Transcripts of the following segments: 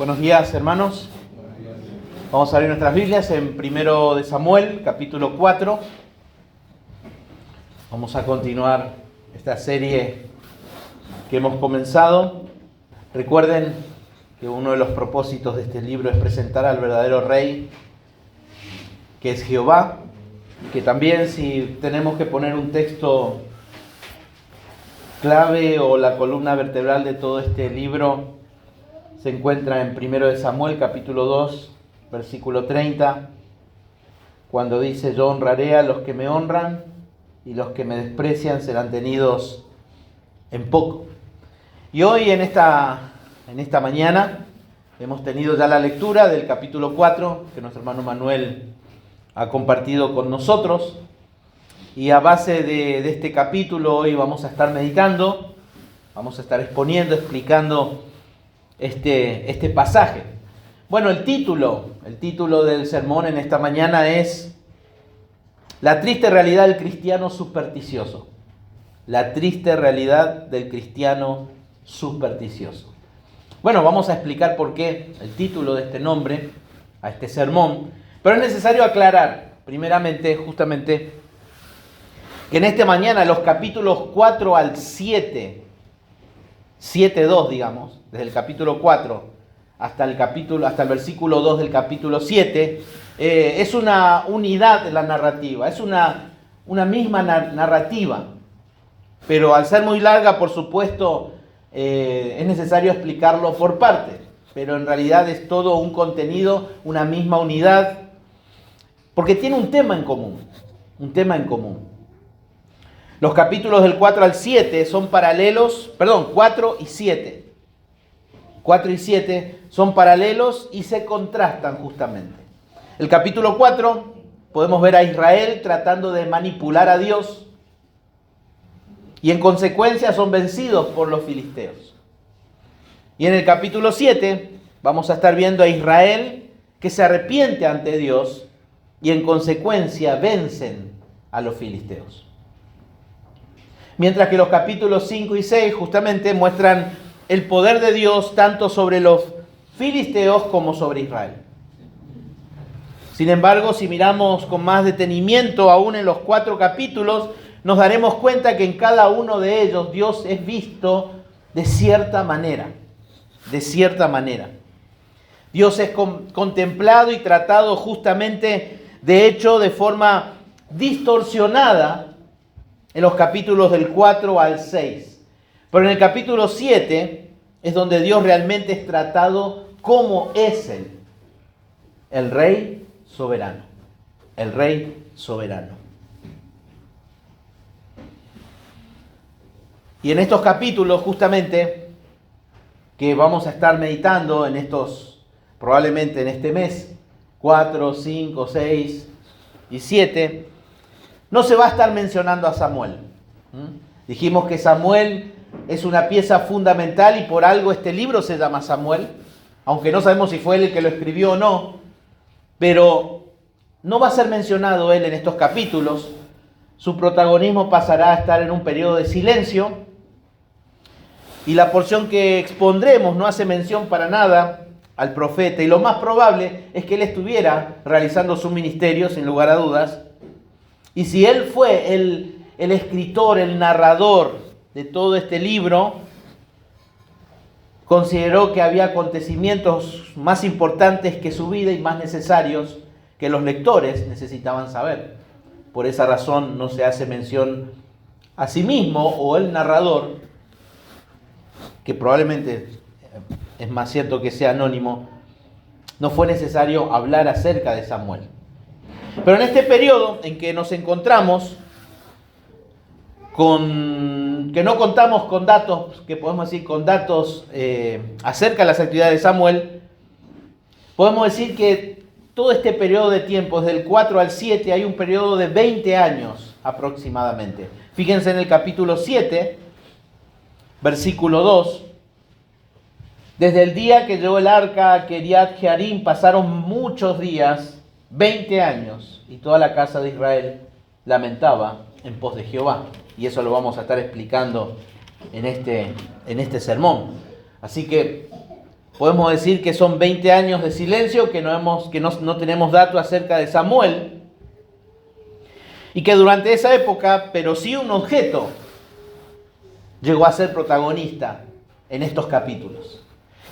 Buenos días, hermanos. Vamos a abrir nuestras Biblias en 1 de Samuel, capítulo 4. Vamos a continuar esta serie que hemos comenzado. Recuerden que uno de los propósitos de este libro es presentar al verdadero Rey, que es Jehová. Que también, si tenemos que poner un texto clave o la columna vertebral de todo este libro, se encuentra en 1 de Samuel, capítulo 2, versículo 30, cuando dice: yo honraré a los que me honran y los que me desprecian serán tenidos en poco. Y hoy en esta mañana hemos tenido ya la lectura del capítulo 4 que nuestro hermano Manuel ha compartido con nosotros, y a base de este capítulo hoy vamos a estar meditando, vamos a estar exponiendo, explicando este pasaje. Bueno, el título del sermón en esta mañana es La triste realidad del cristiano supersticioso. La triste realidad del cristiano supersticioso. Bueno, vamos a explicar por qué el título de este nombre a este sermón, pero es necesario aclarar, primeramente, justamente, que en esta mañana los capítulos 4 al 7, 7.2, digamos, desde el capítulo 4 hasta el versículo 2 del capítulo 7, es una unidad de la narrativa, es una misma narrativa, pero al ser muy larga, por supuesto, es necesario explicarlo por partes, pero en realidad es todo un contenido, una misma unidad, porque tiene un tema en común. Los capítulos del 4 al 7 son paralelos, 4 y 7. 4 y 7 son paralelos y se contrastan justamente. El capítulo 4 podemos ver a Israel tratando de manipular a Dios y en consecuencia son vencidos por los filisteos. Y en el capítulo 7 vamos a estar viendo a Israel que se arrepiente ante Dios y en consecuencia vencen a los filisteos. Mientras que los capítulos 5 y 6 justamente muestran el poder de Dios tanto sobre los filisteos como sobre Israel. Sin embargo, si miramos con más detenimiento aún en los 4 capítulos, nos daremos cuenta que en cada uno de ellos Dios es visto de cierta manera. Dios es contemplado y tratado justamente, de hecho, de forma distorsionada en los capítulos del 4 al 6. Pero en el capítulo 7 es donde Dios realmente es tratado como es Él, el Rey soberano. El Rey soberano. Y en estos capítulos justamente que vamos a estar meditando probablemente en este mes, 4, 5, 6 y 7, no se va a estar mencionando a Samuel. Dijimos que Samuel es una pieza fundamental y por algo este libro se llama Samuel, aunque no sabemos si fue él el que lo escribió o no, pero no va a ser mencionado él en estos capítulos. Su protagonismo pasará a estar en un periodo de silencio y la porción que expondremos no hace mención para nada al profeta, y lo más probable es que él estuviera realizando su ministerio, sin lugar a dudas. Y si él fue el escritor, el narrador de todo este libro, consideró que había acontecimientos más importantes que su vida y más necesarios que los lectores necesitaban saber. Por esa razón no se hace mención a sí mismo o el narrador, que probablemente es más cierto que sea anónimo. No fue necesario hablar acerca de Samuel. Pero en este periodo en que nos encontramos, que no contamos con datos, que podemos decir con datos acerca de las actividades de Samuel, podemos decir que todo este periodo de tiempo, desde el 4 al 7, hay un periodo de 20 años aproximadamente. Fíjense en el capítulo 7, versículo 2. Desde el día que llegó el arca a Kiriat Jearim pasaron muchos días, 20 años, y toda la casa de Israel lamentaba en pos de Jehová. Y eso lo vamos a estar explicando en este sermón. Así que Podemos decir que son 20 años de silencio, que no tenemos datos acerca de Samuel. Y que durante esa época, pero sí un objeto, llegó a ser protagonista en estos capítulos.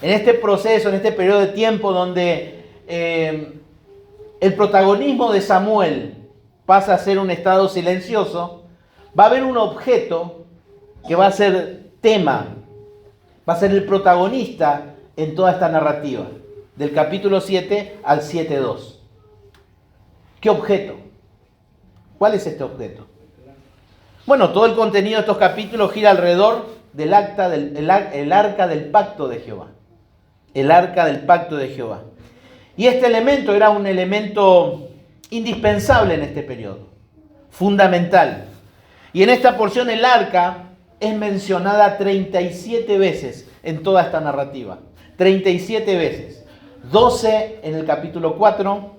En este proceso, en este periodo de tiempo donde el protagonismo de Samuel pasa a ser un estado silencioso, va a haber un objeto que va a ser tema, va a ser el protagonista en toda esta narrativa, del capítulo 7 al 7.2. ¿Qué objeto? ¿Cuál es este objeto? Bueno, todo el contenido de estos capítulos gira alrededor del arca del pacto de Jehová. El arca del pacto de Jehová. Y este elemento era un elemento indispensable en este periodo, fundamental. Y en esta porción el arca es mencionada 37 veces en toda esta narrativa. 37 veces. 12 en el capítulo 4,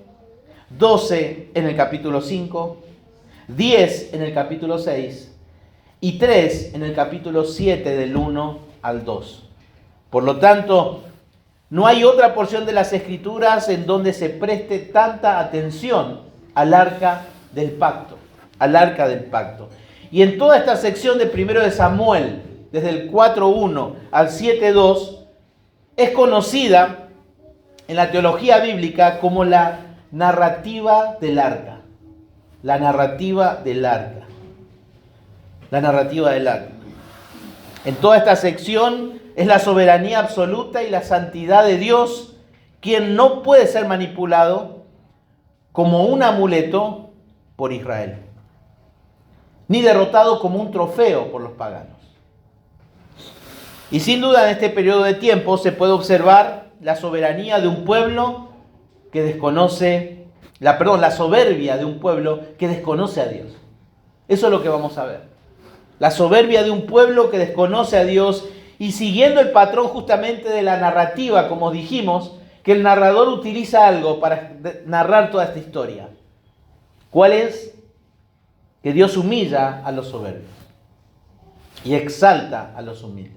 12 en el capítulo 5, 10 en el capítulo 6 y 3 en el capítulo 7 del 1 al 2. Por lo tanto, no hay otra porción de las Escrituras en donde se preste tanta atención al arca del pacto, al arca del pacto. Y en toda esta sección de 1 de Samuel, desde el 4.1 al 7.2, es conocida en la teología bíblica como la narrativa del arca. La narrativa del arca. La narrativa del arca. En toda esta sección es la soberanía absoluta y la santidad de Dios quien no puede ser manipulado como un amuleto por Israel, ni derrotado como un trofeo por los paganos. Y sin duda en este periodo de tiempo se puede observar la soberanía de un pueblo que desconoce, la soberbia de un pueblo que desconoce a Dios. Eso es lo que vamos a ver. La soberbia de un pueblo que desconoce a Dios y siguiendo el patrón justamente de la narrativa, como dijimos, que el narrador utiliza algo para narrar toda esta historia. ¿Cuál es? Que Dios humilla a los soberbios y exalta a los humildes.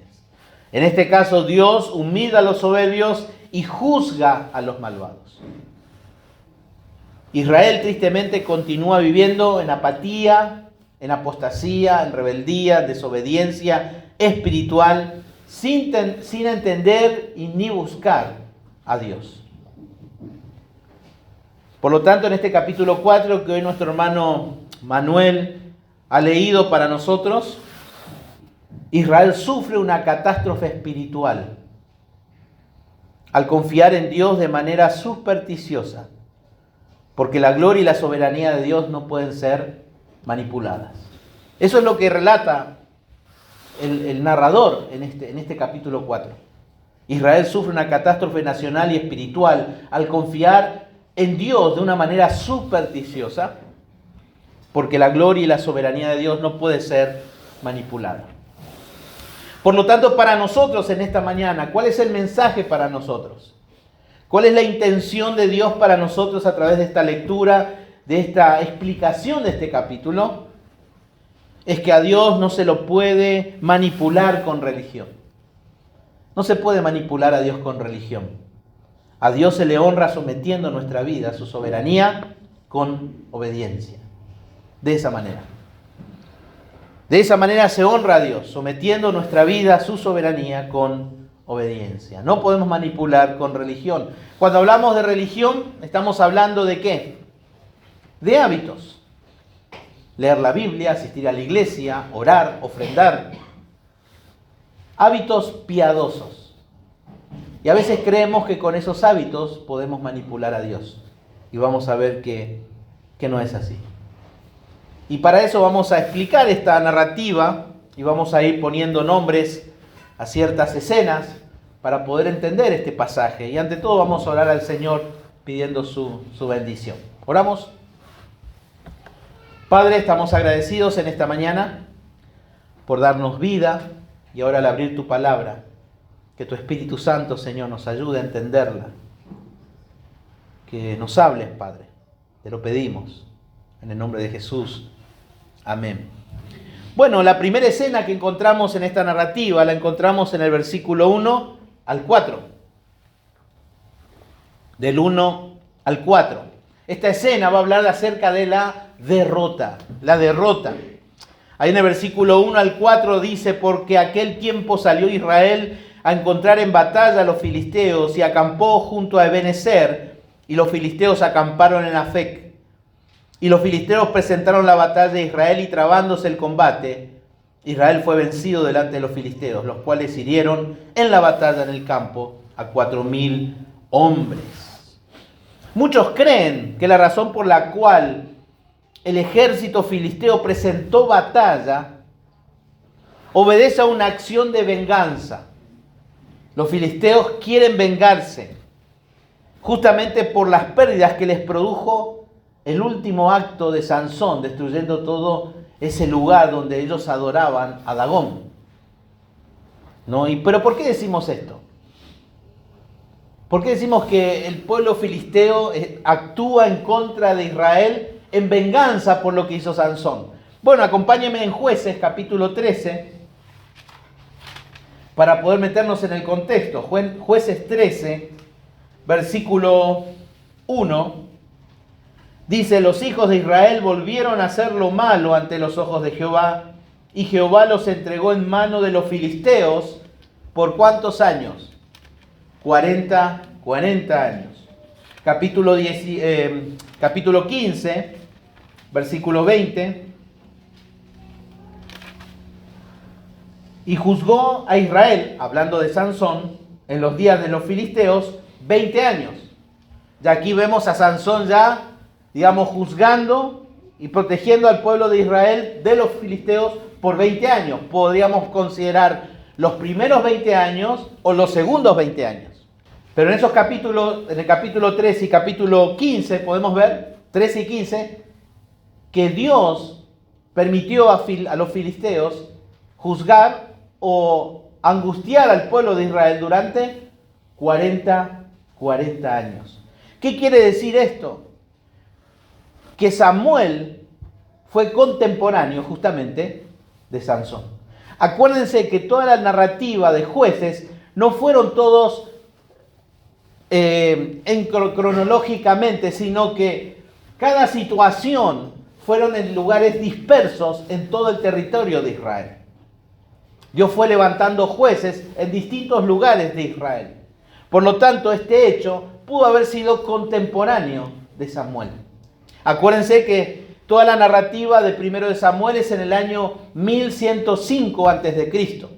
En este caso, Dios humilla a los soberbios y juzga a los malvados. Israel tristemente continúa viviendo en apatía, en apostasía, en rebeldía, desobediencia espiritual, sin entender y ni buscar a Dios. Por lo tanto, en este capítulo 4 que hoy nuestro hermano Manuel ha leído para nosotros, Israel sufre una catástrofe espiritual al confiar en Dios de manera supersticiosa, porque la gloria y la soberanía de Dios no pueden ser manipuladas. Eso es lo que relata el narrador en este capítulo 4. Israel sufre una catástrofe nacional y espiritual al confiar en Dios de una manera supersticiosa, porque la gloria y la soberanía de Dios no puede ser manipulada. Por lo tanto, para nosotros en esta mañana, ¿cuál es el mensaje para nosotros? ¿Cuál es la intención de Dios para nosotros a través de esta lectura, de esta explicación de este capítulo? Es que a Dios no se lo puede manipular con religión. No se puede manipular a Dios con religión. A Dios se le honra sometiendo nuestra vida a su soberanía con obediencia. De esa manera. De esa manera se honra a Dios, sometiendo nuestra vida a su soberanía con obediencia. No podemos manipular con religión. Cuando hablamos de religión, estamos hablando ¿de qué? De hábitos. Leer la Biblia, asistir a la iglesia, orar, ofrendar. Hábitos piadosos. Y a veces creemos que con esos hábitos podemos manipular a Dios. Y vamos a ver que no es así. Y para eso vamos a explicar esta narrativa y vamos a ir poniendo nombres a ciertas escenas para poder entender este pasaje. Y ante todo vamos a orar al Señor pidiendo su bendición. ¿Oramos? Padre, estamos agradecidos en esta mañana por darnos vida y ahora al abrir tu palabra, que tu Espíritu Santo, Señor, nos ayude a entenderla. Que nos hables, Padre. Te lo pedimos en el nombre de Jesús. Amén. Bueno, la primera escena que encontramos en esta narrativa la encontramos en el versículo 1 al 4. del 1 al 4. Esta escena va a hablar acerca de la derrota. La derrota. Ahí en el versículo 1 al 4 dice: porque aquel tiempo salió Israel a encontrar en batalla a los filisteos y acampó junto a Ebenezer, y los filisteos acamparon en Afec. Y los filisteos presentaron la batalla a Israel, y trabándose el combate, Israel fue vencido delante de los filisteos, los cuales hirieron en la batalla en el campo a 4.000 hombres. Muchos creen que la razón por la cual el ejército filisteo presentó batalla obedece a una acción de venganza. Los filisteos quieren vengarse justamente por las pérdidas que les produjo el último acto de Sansón, destruyendo todo ese lugar donde ellos adoraban a Dagón. ¿No? ¿Pero por qué decimos esto? ¿Por qué decimos que el pueblo filisteo actúa en contra de Israel en venganza por lo que hizo Sansón? Bueno, acompáñenme en Jueces capítulo 13 para poder meternos en el contexto. Jueces 13, versículo 1, dice: los hijos de Israel volvieron a hacer lo malo ante los ojos de Jehová, y Jehová los entregó en mano de los filisteos. ¿Por cuántos años? 40 años. Capítulo 15, versículo 20. Y juzgó a Israel, hablando de Sansón, en los días de los filisteos, 20 años. Ya aquí vemos a Sansón ya, digamos, juzgando y protegiendo al pueblo de Israel de los filisteos por 20 años. Podríamos considerar los primeros 20 años o los segundos 20 años. Pero en esos capítulos, en el capítulo 13 y capítulo 15, podemos ver, 13 y 15, que Dios permitió a los filisteos juzgar o angustiar al pueblo de Israel durante 40 años. ¿Qué quiere decir esto? Que Samuel fue contemporáneo justamente de Sansón. Acuérdense que toda la narrativa de Jueces no fueron todos cronológicamente, sino que cada situación fueron en lugares dispersos en todo el territorio de Israel. Dios fue levantando jueces en distintos lugares de Israel. Por lo tanto, este hecho pudo haber sido contemporáneo de Samuel. Acuérdense que toda la narrativa de primero de Samuel es en el año 1105 a.C.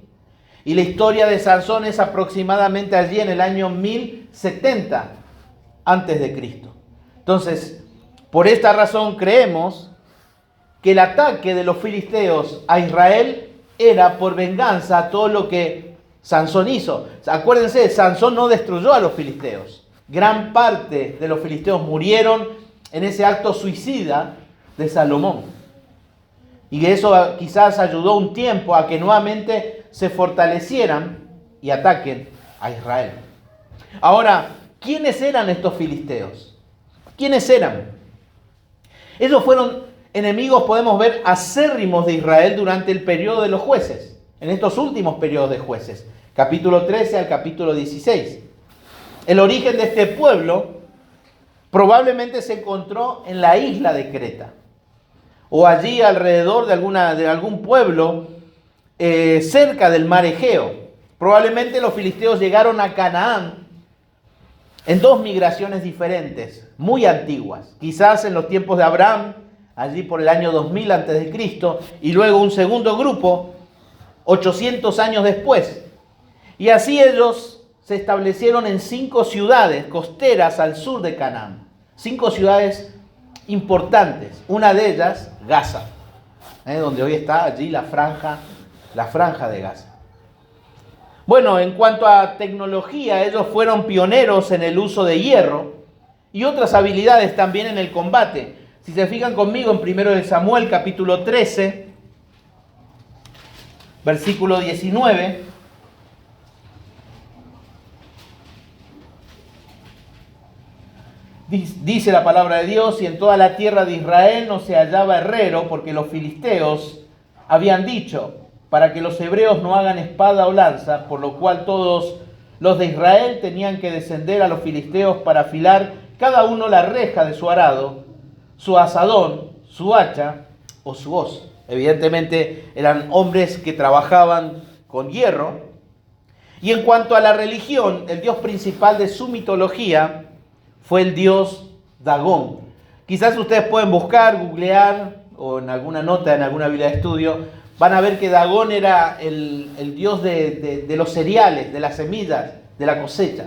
Y la historia de Sansón es aproximadamente allí en el año 1070 a.C. Entonces, por esta razón creemos que el ataque de los filisteos a Israel era por venganza a todo lo que Sansón hizo. Acuérdense, Sansón no destruyó a los filisteos. Gran parte de los filisteos murieron en ese acto suicida de Salomón. Y eso quizás ayudó un tiempo a que nuevamente se fortalecieran y ataquen a Israel. Ahora, ¿quiénes eran estos filisteos? ¿Quiénes eran? Ellos fueron enemigos, podemos ver, acérrimos de Israel durante el periodo de los jueces, en estos últimos periodos de jueces, capítulo 13 al capítulo 16. El origen de este pueblo probablemente se encontró en la isla de Creta, o allí alrededor de algún pueblo cerca del mar Egeo. Probablemente los filisteos llegaron a Canaán en dos migraciones diferentes, muy antiguas. Quizás en los tiempos de Abraham, allí por el año 2000 a.C., y luego un segundo grupo 800 años después. Y así ellos se establecieron en 5 ciudades costeras al sur de Canaán. 5 ciudades importantes. Una de ellas, Gaza, donde hoy está allí la franja de Gaza. Bueno, en cuanto a tecnología, ellos fueron pioneros en el uso de hierro y otras habilidades también en el combate. Si se fijan conmigo en 1 Samuel capítulo 13, versículo 19, dice la palabra de Dios: y en toda la tierra de Israel no se hallaba herrero, porque los filisteos habían dicho, para que los hebreos no hagan espada o lanza, por lo cual todos los de Israel tenían que descender a los filisteos para afilar cada uno la reja de su arado, su azadón, su hacha o su hoz. Evidentemente eran hombres que trabajaban con hierro. Y en cuanto a la religión, el dios principal de su mitología fue el dios Dagón. Quizás ustedes pueden buscar, googlear, o en alguna nota, en alguna Biblia de estudio, van a ver que Dagón era el dios de los cereales, de las semillas, de la cosecha.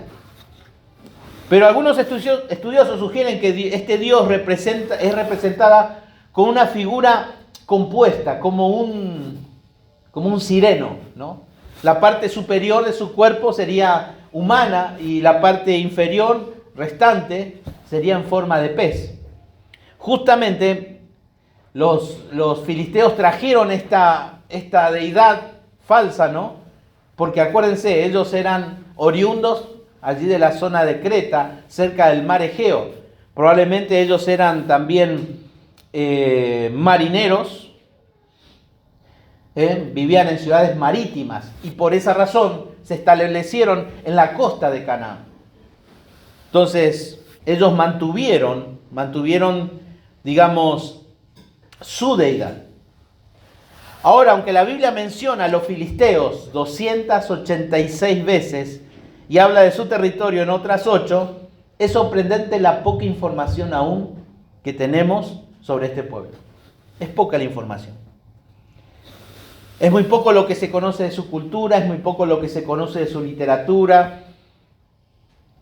Pero algunos estudiosos sugieren que este dios es representada con una figura compuesta, como un sireno, ¿no? La parte superior de su cuerpo sería humana y la parte inferior, restante, sería en forma de pez. Justamente los filisteos trajeron esta deidad falsa, ¿no? Porque acuérdense, ellos eran oriundos allí de la zona de Creta, cerca del mar Egeo. Probablemente ellos eran también marineros, vivían en ciudades marítimas y por esa razón se establecieron en la costa de Canaán. Entonces, ellos mantuvieron, digamos, su deidad. Ahora, aunque la Biblia menciona a los filisteos 286 veces y habla de su territorio en otras 8, es sorprendente la poca información aún que tenemos sobre este pueblo. Es poca la información. Es muy poco lo que se conoce de su cultura, es muy poco lo que se conoce de su literatura.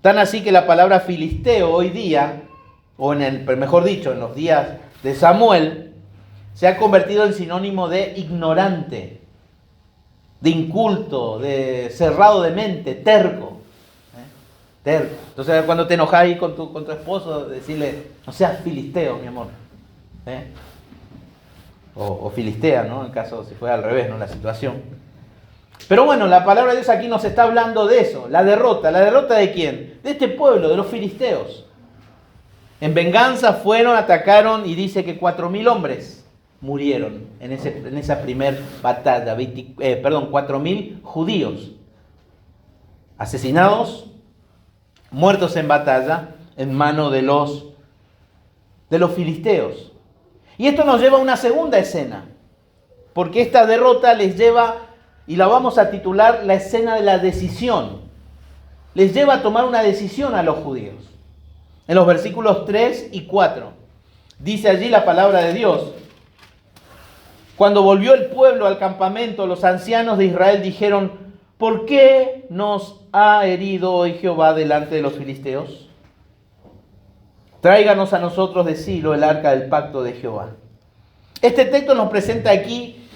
Tan así que la palabra filisteo hoy día, mejor dicho, en los días de Samuel, se ha convertido en sinónimo de ignorante, de inculto, de cerrado de mente, terco. Terco. Entonces cuando te enojas ahí con tu esposo, decirle, no seas filisteo, mi amor. O filistea, ¿no? En caso si fuera al revés, ¿no? La situación. Pero bueno, la palabra de Dios aquí nos está hablando de eso, la derrota. ¿La derrota de quién? De este pueblo, de los filisteos. En venganza atacaron y dice que 4.000 hombres murieron en esa primer batalla. 4.000 judíos asesinados, muertos en batalla en mano de los filisteos. Y esto nos lleva a una segunda escena, porque esta derrota les lleva, y la vamos a titular la escena de la decisión, les lleva a tomar una decisión a los judíos. En los versículos 3 y 4, dice allí la palabra de Dios: cuando volvió el pueblo al campamento, los ancianos de Israel dijeron, ¿por qué nos ha herido hoy Jehová delante de los filisteos? Tráiganos a nosotros de Silo el arca del pacto de Jehová. Este texto nos presenta aquí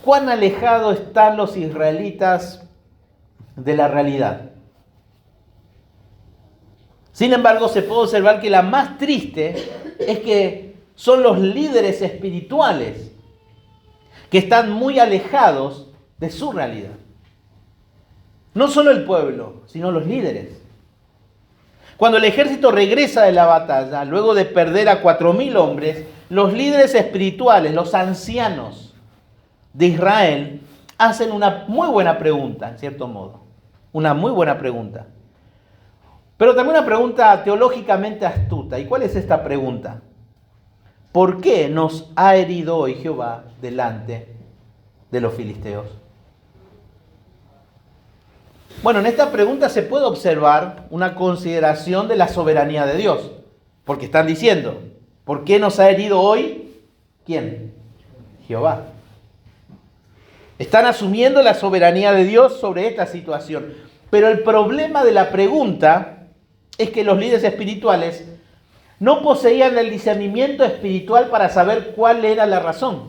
cuán alejados están los israelitas de la realidad. Sin embargo, se puede observar que la más triste es que son los líderes espirituales que están muy alejados de su realidad. No solo el pueblo, sino los líderes. Cuando el ejército regresa de la batalla, luego de perder a 4.000 hombres, los líderes espirituales, los ancianos de Israel, hacen una muy buena pregunta, en cierto modo. Una muy buena pregunta. Pero también una pregunta teológicamente astuta. ¿Y cuál es esta pregunta? ¿Por qué nos ha herido hoy Jehová delante de los filisteos? Bueno, en esta pregunta se puede observar una consideración de la soberanía de Dios. Porque están diciendo, ¿por qué nos ha herido hoy? ¿Quién? Jehová. Están asumiendo la soberanía de Dios sobre esta situación. Pero el problema de la pregunta es que los líderes espirituales no poseían el discernimiento espiritual para saber cuál era la razón.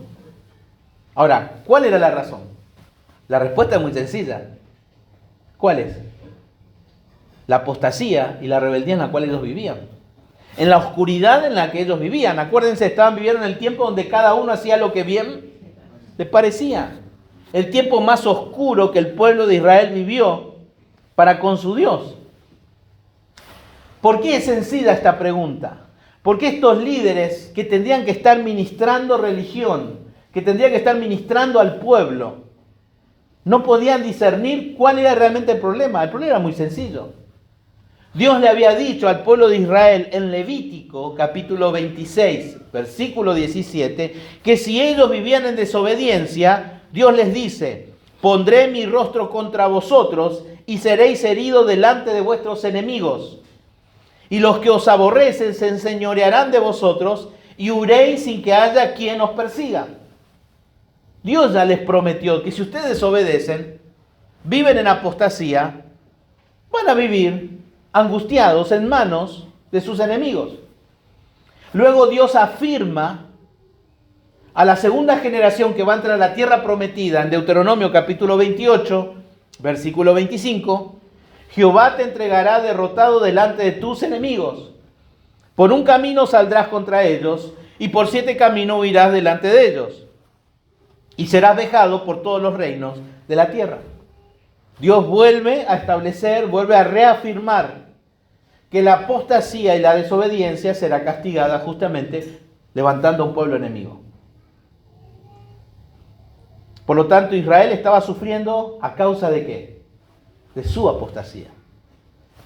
Ahora, ¿cuál era la razón? La respuesta es muy sencilla. ¿Cuál es? La apostasía y la rebeldía en la cual ellos vivían. En la oscuridad en la que ellos vivían. Acuérdense, estaban viviendo en el tiempo donde cada uno hacía lo que bien les parecía. El tiempo más oscuro que el pueblo de Israel vivió para con su Dios. ¿Por qué es sencilla esta pregunta? Porque estos líderes que tendrían que estar ministrando religión, que tendrían que estar ministrando al pueblo, No podían discernir cuál era realmente el problema. El problema era muy sencillo. Dios le había dicho al pueblo de Israel en Levítico, capítulo 26, versículo 17, que si ellos vivían en desobediencia, Dios les dice: pondré mi rostro contra vosotros y seréis heridos delante de vuestros enemigos. Y los que os aborrecen se enseñorearán de vosotros y huiréis sin que haya quien os persiga. Dios ya les prometió que si ustedes obedecen, viven en apostasía, van a vivir angustiados en manos de sus enemigos. Luego Dios afirma a la segunda generación que va a entrar a la tierra prometida en Deuteronomio capítulo 28, versículo 25, Jehová te entregará derrotado delante de tus enemigos. Por un camino saldrás contra ellos y por 7 caminos huirás delante de ellos. Y serás vejado por todos los reinos de la tierra. Dios vuelve a establecer, vuelve a reafirmar que la apostasía y la desobediencia será castigada justamente levantando a un pueblo enemigo. Por lo tanto, Israel estaba sufriendo ¿a causa de qué? De su apostasía.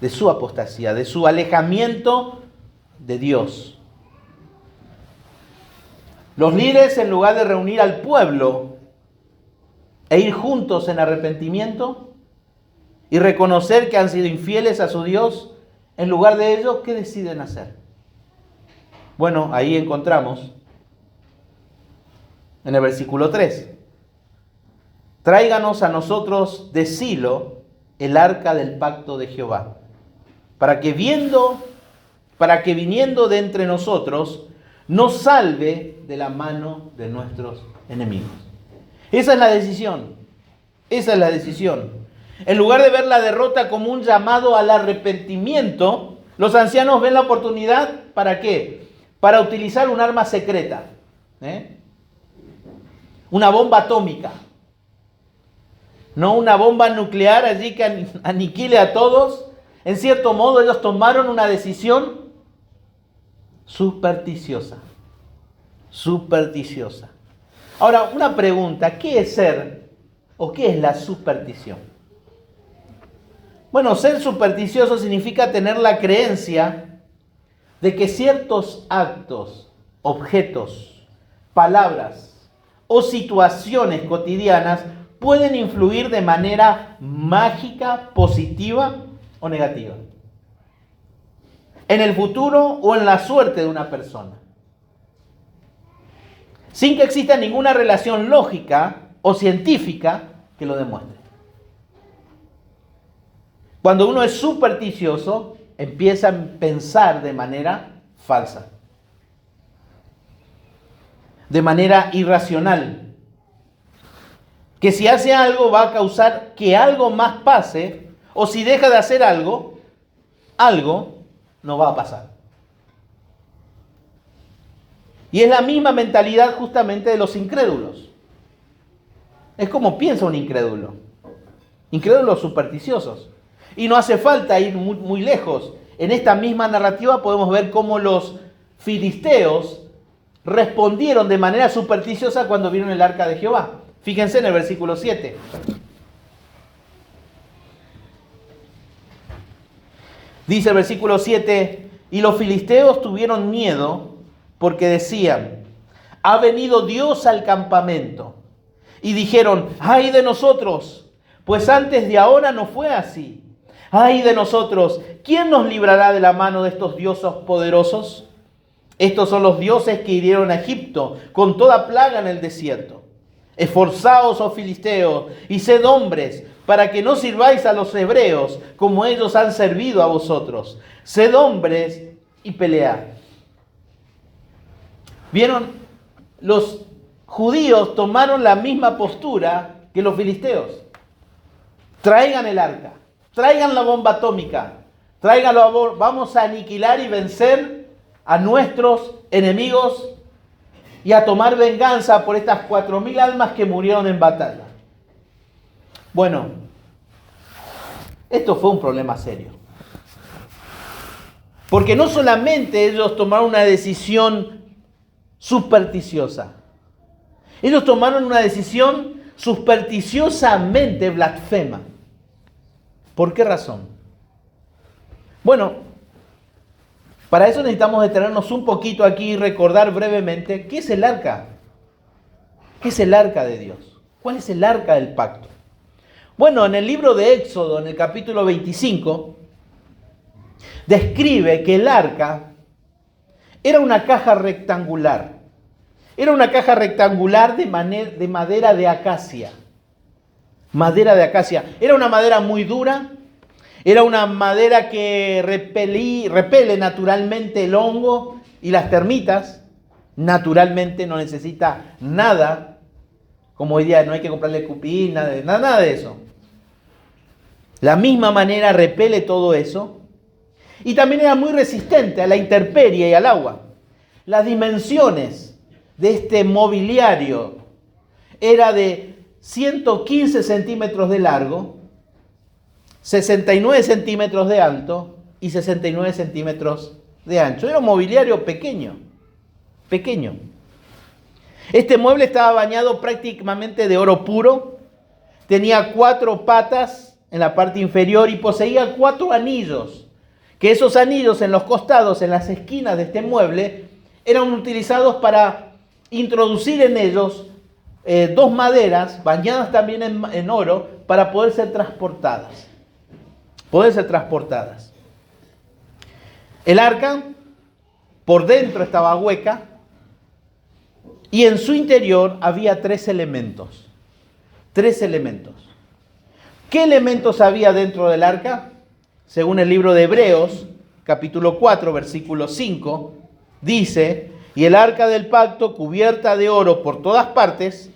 De su apostasía, de su alejamiento de Dios. Los líderes, en lugar de reunir al pueblo e ir juntos en arrepentimiento y reconocer que han sido infieles a su Dios, en lugar de ello, ¿qué deciden hacer? Bueno, ahí encontramos en el versículo 3. Tráiganos a nosotros de Silo el arca del pacto de Jehová, para que viniendo de entre nosotros nos salve de la mano de nuestros enemigos. Esa es la decisión. Esa es la decisión. En lugar de ver la derrota como un llamado al arrepentimiento, los ancianos ven la oportunidad, ¿para qué? Para utilizar un arma secreta. Una bomba atómica. No una bomba nuclear allí que aniquile a todos. En cierto modo, ellos tomaron una decisión supersticiosa. Supersticiosa. Ahora, una pregunta: ¿qué es ser o qué es la superstición? Bueno, ser supersticioso significa tener la creencia de que ciertos actos, objetos, palabras o situaciones cotidianas pueden influir de manera mágica, positiva o negativa en el futuro o en la suerte de una persona, sin que exista ninguna relación lógica o científica que lo demuestre. Cuando uno es supersticioso, empieza a pensar de manera falsa, de manera irracional, que si hace algo va a causar que algo más pase, o si deja de hacer algo, algo no va a pasar. Y es la misma mentalidad justamente de los incrédulos. Es como piensa un incrédulo. Incrédulos supersticiosos. Y no hace falta ir muy lejos. En esta misma narrativa podemos ver cómo los filisteos respondieron de manera supersticiosa cuando vieron el arca de Jehová. Fíjense en el versículo 7. Dice el versículo 7: y los filisteos tuvieron miedo porque decían: ha venido Dios al campamento. Y dijeron: ¡ay de nosotros! Pues antes de ahora no fue así. ¡Ay de nosotros! ¿Quién nos librará de la mano de estos dioses poderosos? Estos son los dioses que hirieron a Egipto con toda plaga en el desierto. Esforzaos, oh filisteos, y sed hombres, para que no sirváis a los hebreos como ellos han servido a vosotros. Sed hombres y pelead. ¿Vieron? Los judíos tomaron la misma postura que los filisteos. Traigan el arca, traigan la bomba atómica, tráiganlo, vamos a aniquilar y vencer a nuestros enemigos y a tomar venganza por estas 4.000 almas que murieron en batalla. Bueno, esto fue un problema serio. Porque no solamente ellos tomaron una decisión supersticiosa, ellos tomaron una decisión supersticiosamente blasfema. ¿Por qué razón? Bueno, para eso necesitamos detenernos un poquito aquí y recordar brevemente qué es el arca. ¿Qué es el arca de Dios? ¿Cuál es el arca del pacto? Bueno, en el libro de Éxodo, en el capítulo 25, describe que el arca era una caja rectangular. Era una caja rectangular de madera de acacia. Madera de acacia. Era una madera muy dura. Era una madera que repele naturalmente el hongo y las termitas. Naturalmente no necesita nada. Como hoy día no hay que comprarle cupín, nada de eso. La misma manera repele todo eso. Y también era muy resistente a la intemperie y al agua. Las dimensiones de este mobiliario era de 115 centímetros de largo, 69 centímetros de alto y 69 centímetros de ancho. Era un mobiliario pequeño. Este mueble estaba bañado prácticamente de oro puro, tenía 4 patas en la parte inferior y poseía 4 anillos, que esos anillos en los costados, en las esquinas de este mueble, eran utilizados para introducir en ellos 2 maderas bañadas también en oro para poder ser transportadas. El arca por dentro estaba hueca y en su interior había 3 elementos. 3 elementos. ¿Qué elementos había dentro del arca? Según el libro de Hebreos, capítulo 4, versículo 5, dice: y el arca del pacto cubierta de oro por todas partes,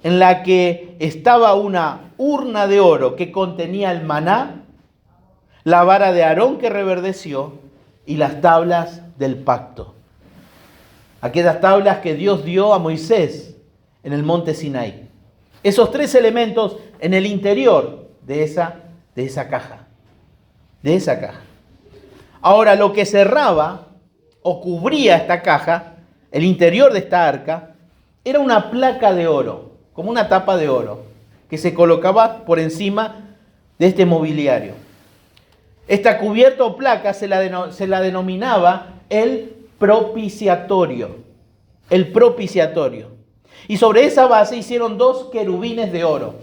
en la que estaba una urna de oro que contenía el maná, la vara de Aarón que reverdeció y las tablas del pacto. Aquellas tablas que Dios dio a Moisés en el monte Sinaí. Esos 3 elementos en el interior de esa caja. Ahora, lo que cerraba o cubría esta caja, el interior de esta arca, era una placa de oro, como una tapa de oro, que se colocaba por encima de este mobiliario. Esta cubierta o placa se la denominaba el propiciatorio. El propiciatorio. Y sobre esa base hicieron 2 querubines de oro,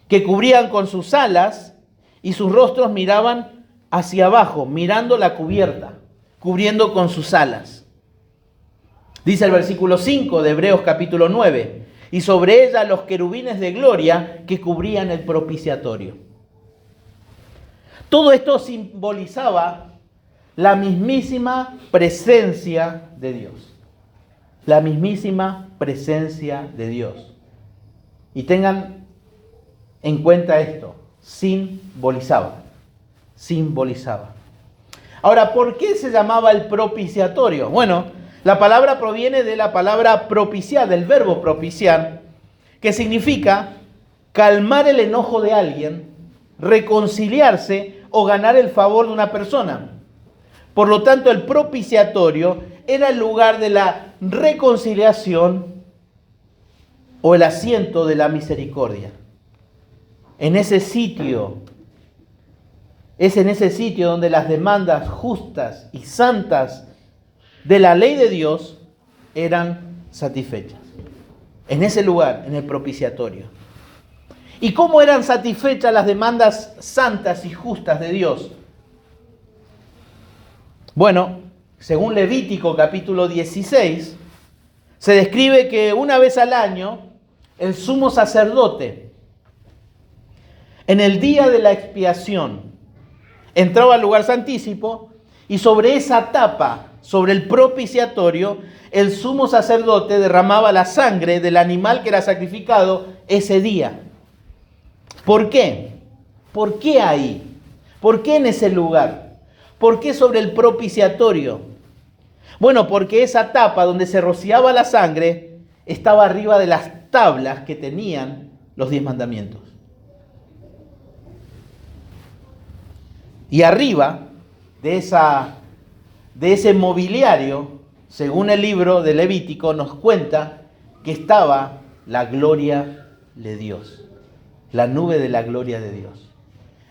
que cubrían con sus alas y sus rostros miraban hacia abajo, mirando la cubierta, cubriendo con sus alas. Dice el versículo 5 de Hebreos capítulo 9, y sobre ella los querubines de gloria que cubrían el propiciatorio. Todo esto simbolizaba la mismísima presencia de Dios. La mismísima presencia de Dios. Y tengan en cuenta esto, simbolizaba. Ahora, ¿por qué se llamaba el propiciatorio? Bueno, la palabra proviene de la palabra propiciar, del verbo propiciar, que significa calmar el enojo de alguien, reconciliarse o ganar el favor de una persona. Por lo tanto, el propiciatorio era el lugar de la reconciliación o el asiento de la misericordia. En ese sitio, es en ese sitio donde las demandas justas y santas de la ley de Dios eran satisfechas. En ese lugar, en el propiciatorio. ¿Y cómo eran satisfechas las demandas santas y justas de Dios? Bueno, según Levítico capítulo 16, se describe que una vez al año el sumo sacerdote, en el día de la expiación, entraba al lugar santísimo y sobre esa tapa, sobre el propiciatorio, el sumo sacerdote derramaba la sangre del animal que era sacrificado ese día. ¿Por qué? ¿Por qué ahí? ¿Por qué en ese lugar? ¿Por qué sobre el propiciatorio? Bueno, porque esa tapa donde se rociaba la sangre estaba arriba de las tablas que tenían los 10 mandamientos. Y arriba de ese mobiliario, según el libro de Levítico, nos cuenta que estaba la gloria de Dios. La nube de la gloria de Dios.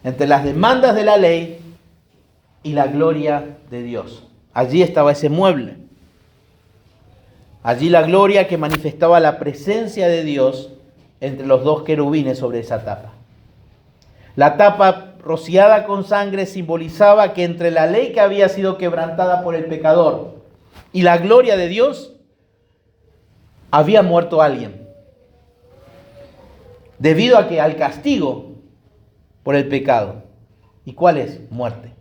Entre las demandas de la ley y la gloria de Dios. Allí estaba ese mueble. Allí la gloria que manifestaba la presencia de Dios entre los dos querubines sobre esa tapa. La tapa rociada con sangre simbolizaba que entre la ley que había sido quebrantada por el pecador y la gloria de Dios, había muerto alguien. Debido al castigo por el pecado. ¿Y cuál es? Muerte.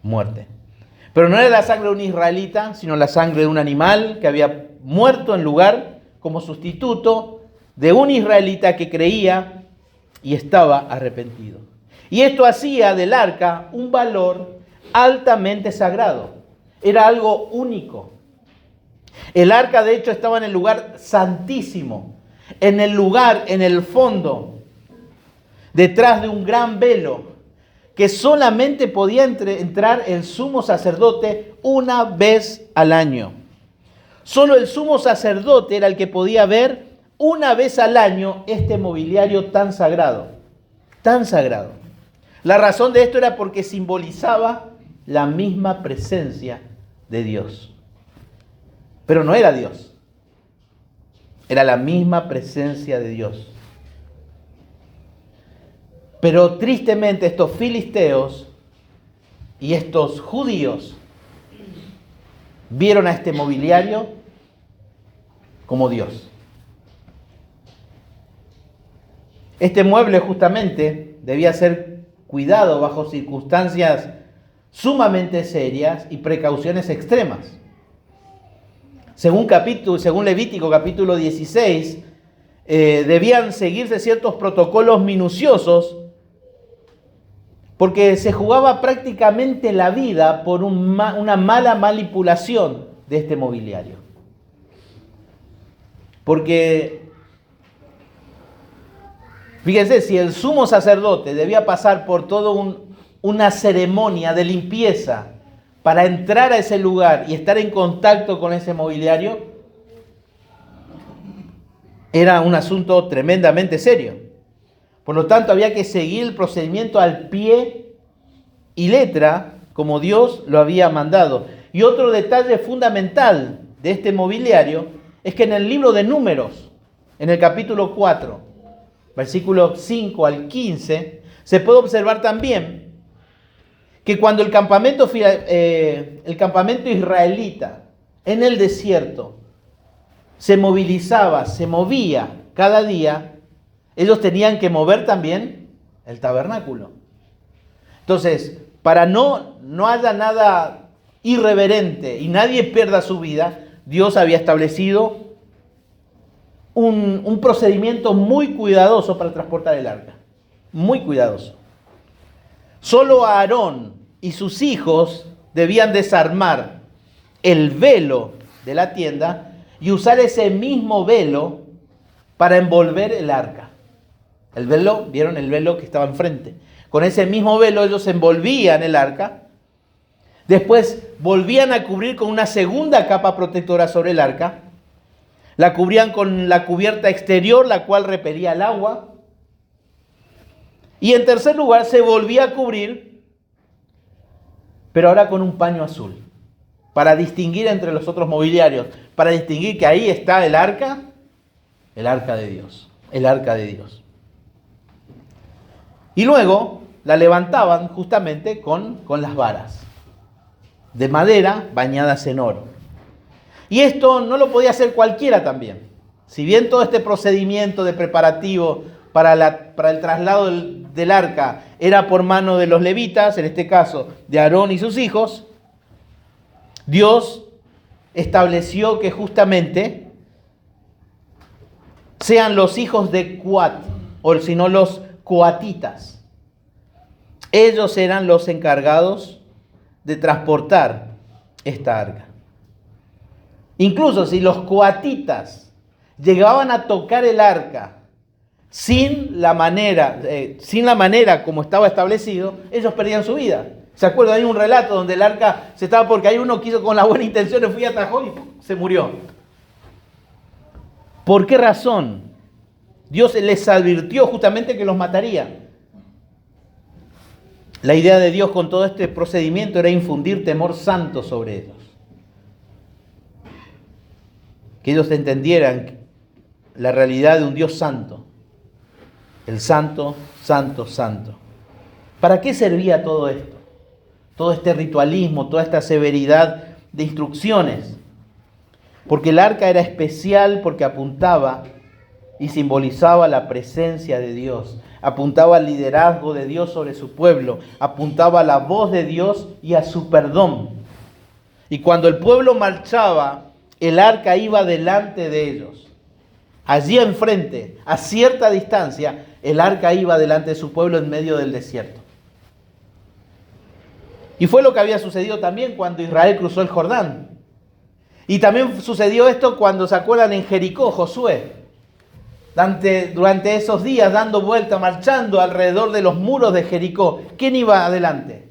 Muerte. Pero no era la sangre de un israelita, sino la sangre de un animal que había muerto en lugar como sustituto de un israelita que creía y estaba arrepentido. Y esto hacía del arca un valor altamente sagrado. Era algo único. El arca, de hecho, estaba en el lugar santísimo, en el lugar, en el fondo, detrás de un gran velo, que solamente podía entrar el sumo sacerdote una vez al año. Solo el sumo sacerdote era el que podía ver una vez al año este mobiliario tan sagrado, tan sagrado. La razón de esto era porque simbolizaba la misma presencia de Dios. Pero no era Dios, era la misma presencia de Dios. Pero tristemente estos filisteos y estos judíos vieron a este mobiliario como Dios. Este mueble justamente debía ser cuidado bajo circunstancias sumamente serias y precauciones extremas. Según Levítico capítulo 16, debían seguirse ciertos protocolos minuciosos porque se jugaba prácticamente la vida por una mala manipulación de este mobiliario. Porque, fíjense, si el sumo sacerdote debía pasar por toda una ceremonia de limpieza para entrar a ese lugar y estar en contacto con ese mobiliario, era un asunto tremendamente serio. Por lo tanto, había que seguir el procedimiento al pie y letra, como Dios lo había mandado. Y otro detalle fundamental de este mobiliario es que en el libro de Números, en el capítulo 4, versículos 5 al 15, se puede observar también que cuando el campamento israelita en el desierto se movilizaba, se movía cada día, ellos tenían que mover también el tabernáculo. Entonces, para no haya nada irreverente y nadie pierda su vida, Dios había establecido un procedimiento muy cuidadoso para transportar el arca. Muy cuidadoso. Solo Aarón y sus hijos debían desarmar el velo de la tienda y usar ese mismo velo para envolver el arca. El velo, ¿vieron el velo que estaba enfrente? Con ese mismo velo ellos envolvían el arca. Después volvían a cubrir con una segunda capa protectora sobre el arca. La cubrían con la cubierta exterior, la cual repelía el agua. Y en tercer lugar se volvía a cubrir, pero ahora con un paño azul, para distinguir entre los otros mobiliarios, para distinguir que ahí está el arca de Dios, el arca de Dios. Y luego la levantaban justamente con las varas de madera bañadas en oro. Y esto no lo podía hacer cualquiera también. Si bien todo este procedimiento de preparativo para el traslado del arca era por mano de los levitas, en este caso de Aarón y sus hijos, Dios estableció que justamente sean los hijos de Coat, o si no los coatitas. Ellos eran los encargados de transportar esta arca. Incluso si los coatitas llegaban a tocar el arca sin la manera como estaba establecido, ellos perdían su vida. ¿Se acuerdan? Hay un relato donde el arca se estaba, porque hay uno quiso con la buena intención, fui y atajó y se murió. ¿Por qué razón? Dios les advirtió justamente que los mataría. La idea de Dios con todo este procedimiento era infundir temor santo sobre ellos. Que ellos entendieran la realidad de un Dios santo. El santo, santo, santo. ¿Para qué servía todo esto? Todo este ritualismo, toda esta severidad de instrucciones. Porque el arca era especial porque apuntaba y simbolizaba la presencia de Dios. Apuntaba al liderazgo de Dios sobre su pueblo. Apuntaba a la voz de Dios y a su perdón. Y cuando el pueblo marchaba, el arca iba delante de ellos. Allí enfrente, a cierta distancia, el arca iba delante de su pueblo en medio del desierto. Y fue lo que había sucedido también cuando Israel cruzó el Jordán. Y también sucedió esto cuando se acuerdan en Jericó, Josué. Durante esos días dando vuelta, marchando alrededor de los muros de Jericó. ¿Quién iba adelante?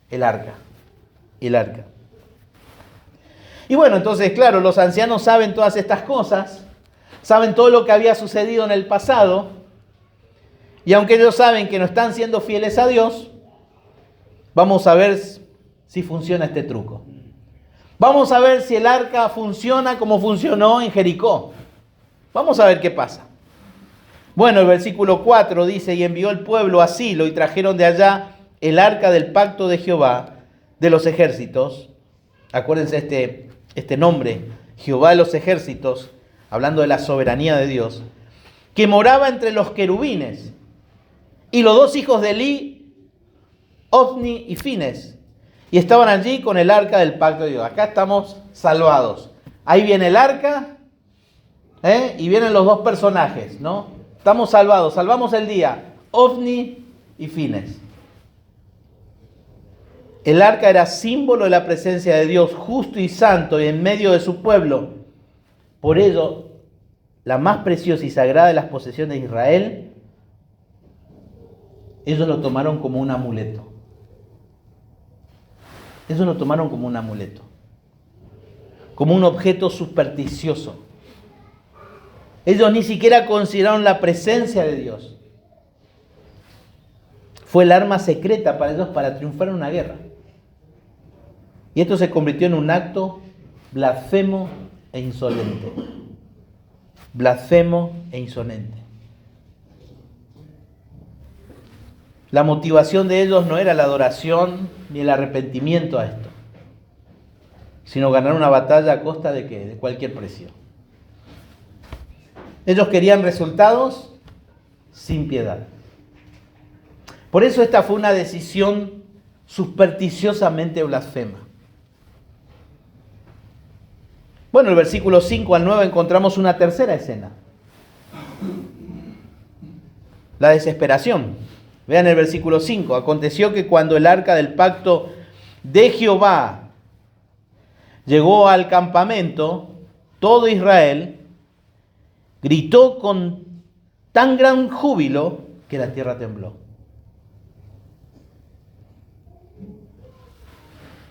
El arca. El arca. Y bueno, entonces claro, los ancianos saben todas estas cosas. Saben todo lo que había sucedido en el pasado. Y aunque ellos saben que no están siendo fieles a Dios, vamos a ver si funciona este truco. Vamos a ver si el arca funciona como funcionó en Jericó. Vamos a ver qué pasa. Bueno, el versículo 4 dice, y envió el pueblo a Silo y trajeron de allá el arca del pacto de Jehová de los ejércitos. Acuérdense este nombre, Jehová de los ejércitos, hablando de la soberanía de Dios, que moraba entre los querubines. Y los dos hijos de Elí, Ofni y Fines, y estaban allí con el arca del pacto de Dios. Acá estamos salvados. Ahí viene el arca, y vienen los dos personajes, ¿no? Estamos salvados, salvamos el día, Ofni y Fines. El arca era símbolo de la presencia de Dios, justo y santo, y en medio de su pueblo. Por ello, la más preciosa y sagrada de las posesiones de Israel, ellos lo tomaron como un amuleto. Ellos lo tomaron como un amuleto, como un objeto supersticioso. Ellos ni siquiera consideraron la presencia de Dios. Fue el arma secreta para ellos para triunfar en una guerra. Y esto se convirtió en un acto blasfemo e insolente. Blasfemo e insolente. La motivación de ellos no era la adoración ni el arrepentimiento a esto, sino ganar una batalla a costa de ¿qué? De cualquier precio. Ellos querían resultados sin piedad. Por eso esta fue una decisión supersticiosamente blasfema. Bueno, en el versículo 5 al 9 encontramos una tercera escena. La desesperación. Vean el versículo 5. Aconteció que cuando el arca del pacto de Jehová llegó al campamento, todo Israel gritó con tan gran júbilo que la tierra tembló.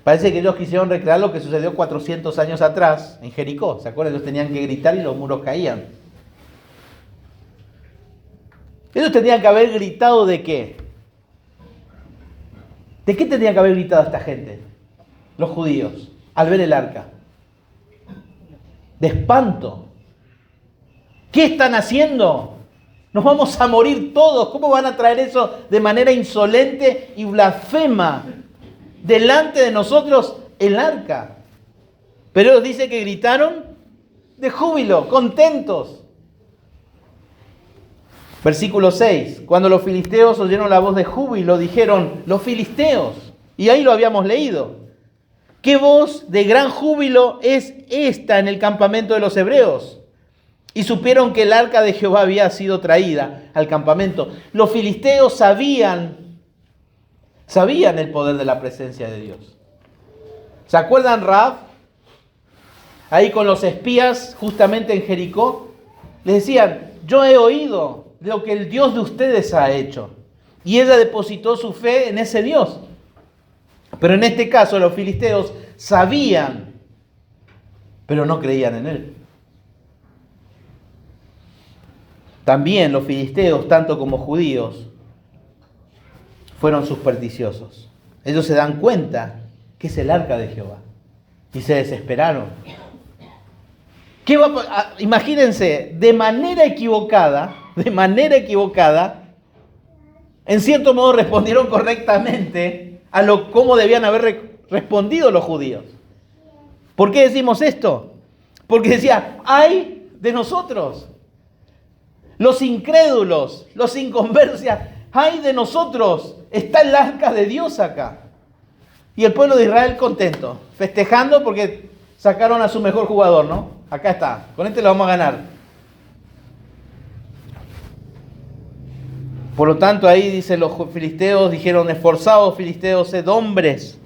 Parece que ellos quisieron recrear lo que sucedió 400 años atrás en Jericó. ¿Se acuerdan? Ellos tenían que gritar y los muros caían. Ellos tenían que haber gritado ¿de qué? ¿De qué tenían que haber gritado esta gente? Los judíos, al ver el arca. De espanto. ¿Qué están haciendo? Nos vamos a morir todos. ¿Cómo van a traer eso de manera insolente y blasfema delante de nosotros el arca? Pero ellos dicen que gritaron de júbilo, contentos. Versículo 6. Cuando los filisteos oyeron la voz de júbilo, dijeron, los filisteos. Y ahí lo habíamos leído. ¿Qué voz de gran júbilo es esta en el campamento de los hebreos? Y supieron que el arca de Jehová había sido traída al campamento. Los filisteos sabían el poder de la presencia de Dios. ¿Se acuerdan Rahab? Ahí con los espías, justamente en Jericó, les decían, yo he oído lo que el Dios de ustedes ha hecho. Y ella depositó su fe en ese Dios. Pero en este caso los filisteos sabían, pero no creían en él. También los filisteos, tanto como judíos, fueron supersticiosos. Ellos se dan cuenta que es el arca de Jehová y se desesperaron. Imagínense, de manera equivocada, en cierto modo respondieron correctamente a cómo debían haber respondido los judíos. ¿Por qué decimos esto? Porque decía, ¡ay de nosotros! Los incrédulos, los sin conversia, ¡ay de nosotros! Está el arca de Dios acá. Y el pueblo de Israel contento, festejando porque sacaron a su mejor jugador, ¿no? Acá está, con este lo vamos a ganar. Por lo tanto, ahí dicen los filisteos, dijeron, esforzados filisteos, sed hombres,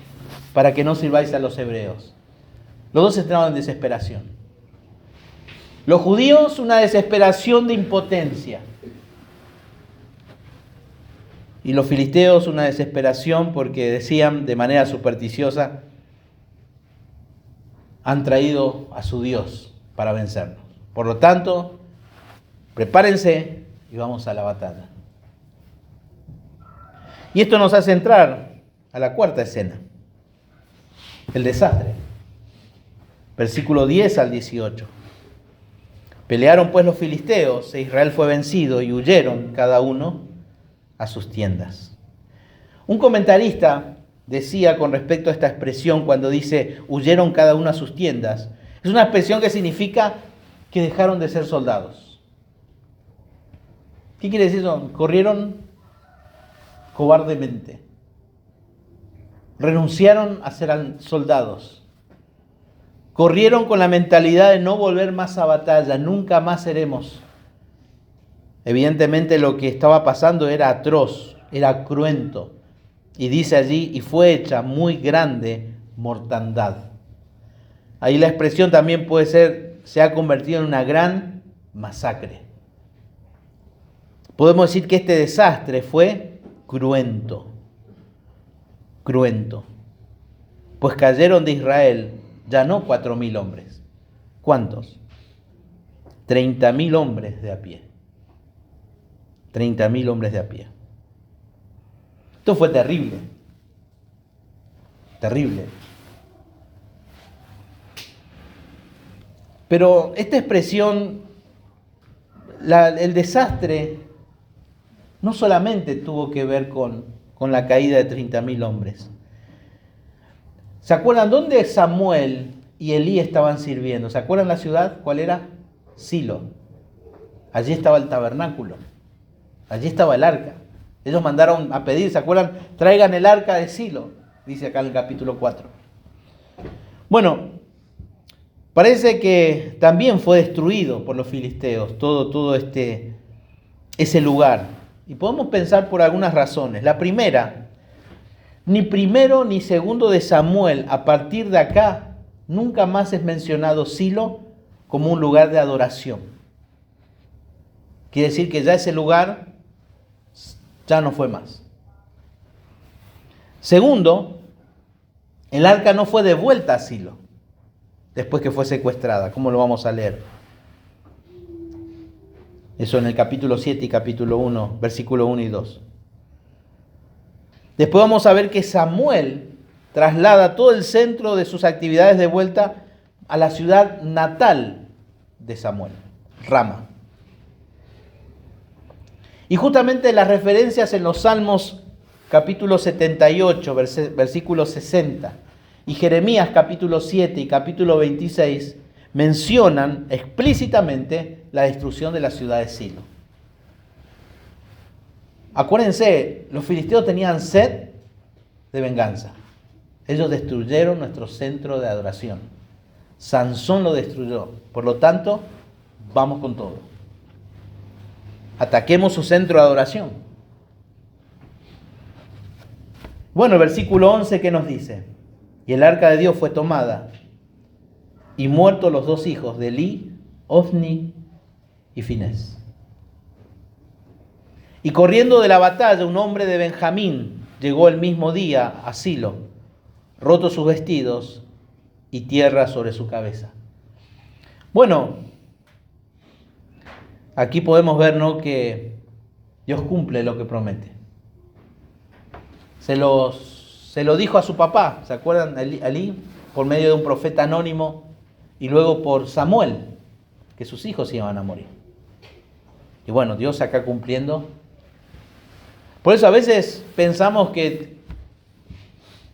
para que no sirváis a los hebreos. Los dos estaban en desesperación. Los judíos, una desesperación de impotencia. Y los filisteos, una desesperación porque decían de manera supersticiosa, han traído a su Dios para vencernos. Por lo tanto, prepárense y vamos a la batalla. Y esto nos hace entrar a la cuarta escena, el desastre. Versículo 10 al 18. Pelearon pues los filisteos, e Israel fue vencido, y huyeron cada uno a sus tiendas. Un comentarista decía con respecto a esta expresión cuando dice huyeron cada uno a sus tiendas, es una expresión que significa que dejaron de ser soldados. ¿Qué quiere decir eso? Corrieron cobardemente. Renunciaron a ser soldados. Corrieron con la mentalidad de no volver más a batalla, nunca más seremos. Evidentemente lo que estaba pasando era atroz, era cruento. Y dice allí, y fue hecha muy grande mortandad. Ahí la expresión también puede ser, se ha convertido en una gran masacre. Podemos decir que este desastre fue cruento. Cruento. Pues cayeron de Israel ya no 4.000 hombres. ¿Cuántos? 30.000 hombres de a pie. 30.000 hombres de a pie. Esto fue terrible. Terrible. Pero esta expresión, el desastre, no solamente tuvo que ver con la caída de 30.000 hombres. ¿Se acuerdan dónde Samuel y Elí estaban sirviendo? ¿Se acuerdan la ciudad? ¿Cuál era? Silo. Allí estaba el tabernáculo. Allí estaba el arca. Ellos mandaron a pedir, ¿se acuerdan? Traigan el arca de Silo, dice acá en el capítulo 4. Bueno, parece que también fue destruido por los filisteos todo ese lugar. Y podemos pensar por algunas razones. La primera, ni primero ni segundo de Samuel, a partir de acá, nunca más es mencionado Silo como un lugar de adoración. Quiere decir que ya ese lugar ya no fue más. Segundo, el arca no fue devuelta a Silo después que fue secuestrada, como lo vamos a leer. Eso en el capítulo 7 y capítulo 1, versículo 1 y 2. Después vamos a ver que Samuel traslada todo el centro de sus actividades de vuelta a la ciudad natal de Samuel, Rama. Y justamente las referencias en los Salmos capítulo 78, versículo 60, y Jeremías capítulo 7 y capítulo 26 mencionan explícitamente la destrucción de la ciudad de Silo. Acuérdense, los filisteos tenían sed de venganza. Ellos destruyeron nuestro centro de adoración. Sansón lo destruyó. Por lo tanto, vamos con todo. Ataquemos su centro de adoración. Bueno, el versículo 11, ¿qué nos dice? Y el arca de Dios fue tomada, y muertos los dos hijos de Elí, Ofni y Finés. Y corriendo de la batalla, un hombre de Benjamín llegó el mismo día a Silo, rotos sus vestidos y tierra sobre su cabeza. Bueno, aquí podemos ver, ¿no?, que Dios cumple lo que promete. Se lo dijo a su papá, ¿se acuerdan? Elí, por medio de un profeta anónimo, y luego por Samuel, que sus hijos iban a morir. Y bueno, Dios acá cumpliendo. Por eso a veces pensamos que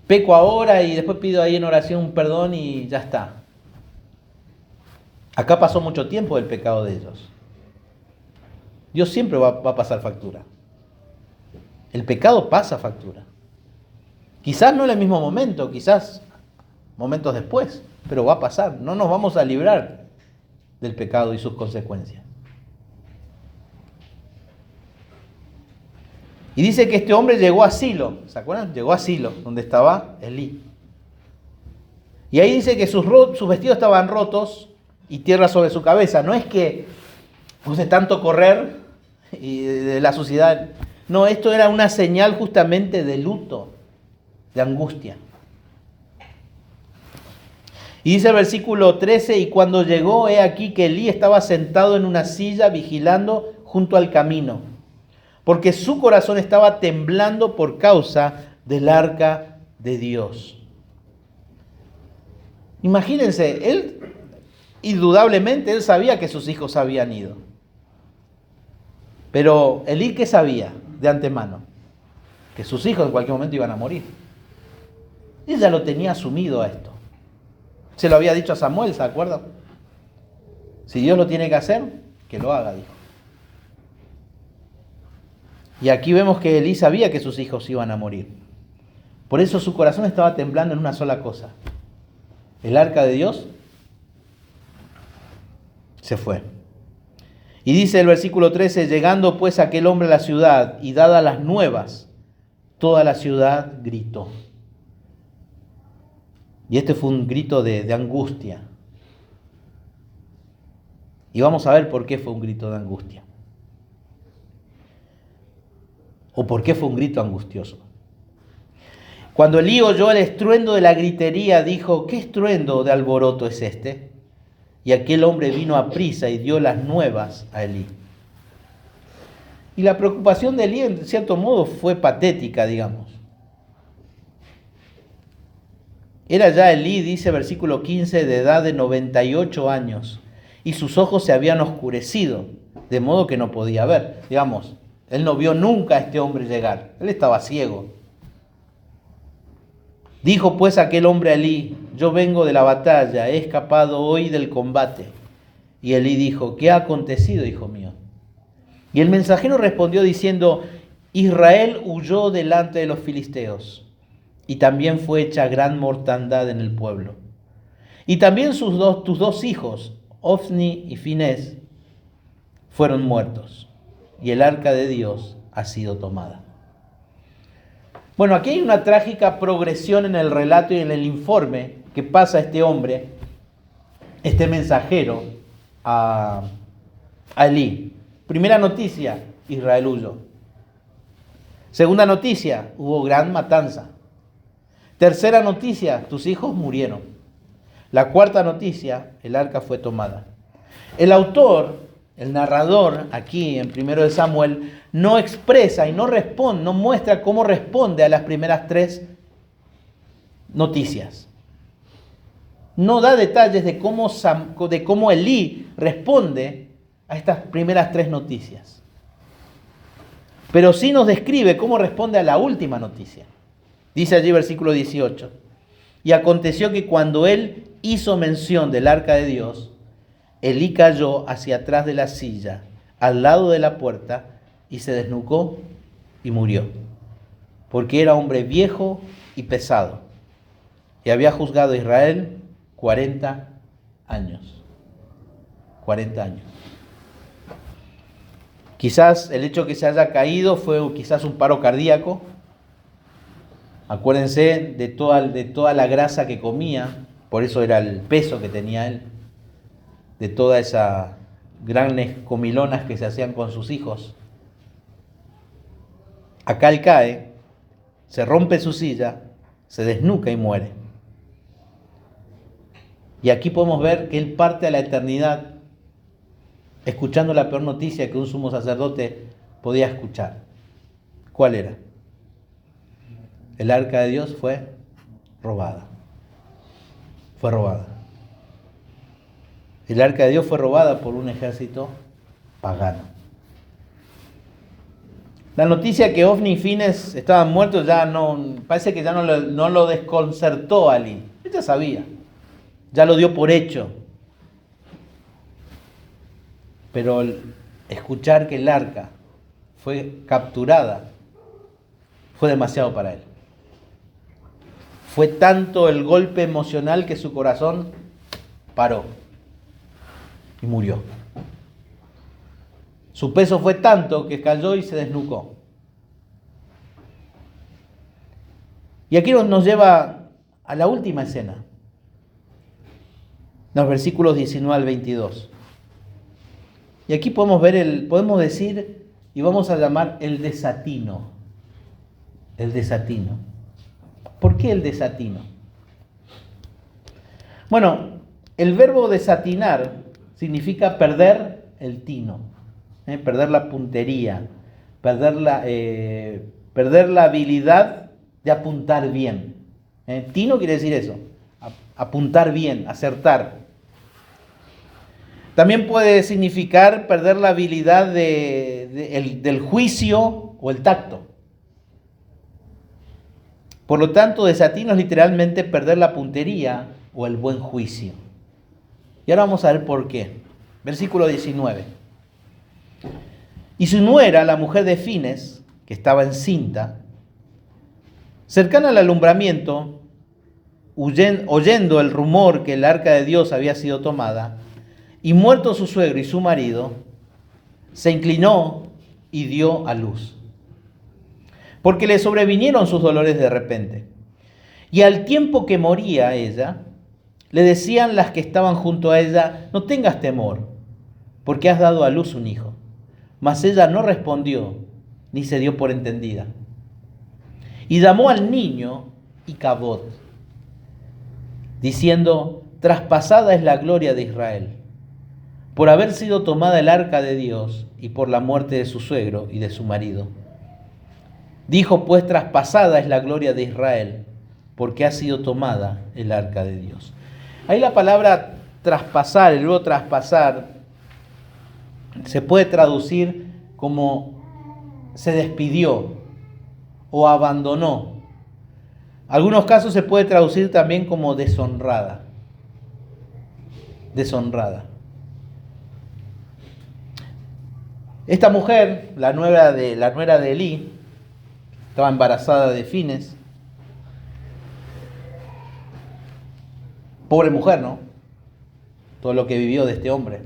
peco ahora y después pido ahí en oración un perdón y ya está. Acá pasó mucho tiempo del pecado de ellos. Dios siempre va a pasar factura. El pecado pasa factura. Quizás no en el mismo momento, quizás momentos después, pero va a pasar. No nos vamos a librar del pecado y sus consecuencias. Y dice que este hombre llegó a Silo, ¿se acuerdan? Llegó a Silo, donde estaba Elí. Y ahí dice que sus vestidos estaban rotos y tierra sobre su cabeza. No es que puse tanto correr y de la suciedad. No, esto era una señal justamente de luto, de angustia. Y dice el versículo 13, y cuando llegó, he aquí que Elí estaba sentado en una silla vigilando junto al camino, porque su corazón estaba temblando por causa del arca de Dios. Imagínense, él, indudablemente, él sabía que sus hijos habían ido. Pero Elí, ¿qué sabía de antemano? Que sus hijos en cualquier momento iban a morir. Él ya lo tenía asumido a esto. Se lo había dicho a Samuel, ¿se acuerdan? Si Dios lo tiene que hacer, que lo haga, dijo. Y aquí vemos que Elí sabía que sus hijos iban a morir. Por eso su corazón estaba temblando en una sola cosa. El arca de Dios se fue. Y dice el versículo 13, llegando pues aquel hombre a la ciudad y dadas las nuevas, toda la ciudad gritó. Y este fue un grito de angustia. Y vamos a ver por qué fue un grito de angustia. ¿O por qué fue un grito angustioso? Cuando Elí oyó el estruendo de la gritería, dijo, ¿qué estruendo de alboroto es este? Y aquel hombre vino a prisa y dio las nuevas a Elí. Y la preocupación de Elí, en cierto modo, fue patética, digamos. Era ya Elí, dice versículo 15, de edad de 98 años, y sus ojos se habían oscurecido, de modo que no podía ver. Digamos, él no vio nunca a este hombre llegar, él estaba ciego. Dijo pues aquel hombre a Elí, yo vengo de la batalla, he escapado hoy del combate. Y Elí dijo, ¿qué ha acontecido, hijo mío? Y el mensajero respondió diciendo, Israel huyó delante de los filisteos, y también fue hecha gran mortandad en el pueblo. Y también tus dos hijos, Ofni y Finés, fueron muertos, y el arca de Dios ha sido tomada. Bueno, aquí hay una trágica progresión en el relato y en el informe que pasa este hombre, este mensajero, a Elí. Primera noticia, Israel huyó. Segunda noticia, hubo gran matanza. Tercera noticia, tus hijos murieron. La cuarta noticia, el arca fue tomada. El autor, el narrador, aquí en 1 Samuel, no expresa y no responde, no muestra cómo responde a las primeras tres noticias. No da detalles de cómo Elí responde a estas primeras tres noticias. Pero sí nos describe cómo responde a la última noticia. Dice allí versículo 18. Y aconteció que cuando él hizo mención del arca de Dios, Elí cayó hacia atrás de la silla, al lado de la puerta, y se desnucó y murió. Porque era hombre viejo y pesado. Y había juzgado a Israel 40 años. 40 años. Quizás el hecho que se haya caído fue quizás un paro cardíaco. Acuérdense de toda la grasa que comía, por eso era el peso que tenía él, de todas esas grandes comilonas que se hacían con sus hijos. Acá él cae, se rompe su silla, se desnuca y muere. Y aquí podemos ver que él parte a la eternidad escuchando la peor noticia que un sumo sacerdote podía escuchar. ¿Cuál era? El arca de Dios fue robada. Fue robada. El arca de Dios fue robada por un ejército pagano. La noticia que Ofni y Fines estaban muertos parece que ya no lo desconcertó a Ali. Él ya sabía, ya lo dio por hecho. Pero escuchar que el arca fue capturada fue demasiado para él. Fue tanto el golpe emocional que su corazón paró y murió. Su peso fue tanto que cayó y se desnucó. Y aquí nos lleva a la última escena, los versículos 19 al 22. Y aquí podemos decir y vamos a llamar el desatino. El desatino. ¿Por qué el desatino? Bueno, el verbo desatinar significa perder el tino, perder la puntería, perder la habilidad de apuntar bien. Tino quiere decir eso, apuntar bien, acertar. También puede significar perder la habilidad del juicio o el tacto. Por lo tanto, desatino es literalmente perder la puntería o el buen juicio. Y ahora vamos a ver por qué. Versículo 19. Y su nuera, la mujer de Fines, que estaba encinta, cercana al alumbramiento, oyendo el rumor que el arca de Dios había sido tomada, y muerto su suegro y su marido, se inclinó y dio a luz, porque le sobrevinieron sus dolores de repente. Y al tiempo que moría ella, le decían las que estaban junto a ella: no tengas temor, porque has dado a luz un hijo. Mas ella no respondió, ni se dio por entendida. Y llamó al niño Icabod, diciendo: traspasada es la gloria de Israel, por haber sido tomada el arca de Dios y por la muerte de su suegro y de su marido. Dijo pues: traspasada es la gloria de Israel, porque ha sido tomada el arca de Dios. Ahí la palabra traspasar, el verbo traspasar, se puede traducir como se despidió o abandonó. Algunos casos se puede traducir también como deshonrada. Deshonrada. Esta mujer, la nuera de Elí, estaba embarazada de Fines. Pobre mujer, ¿no? Todo lo que vivió de este hombre.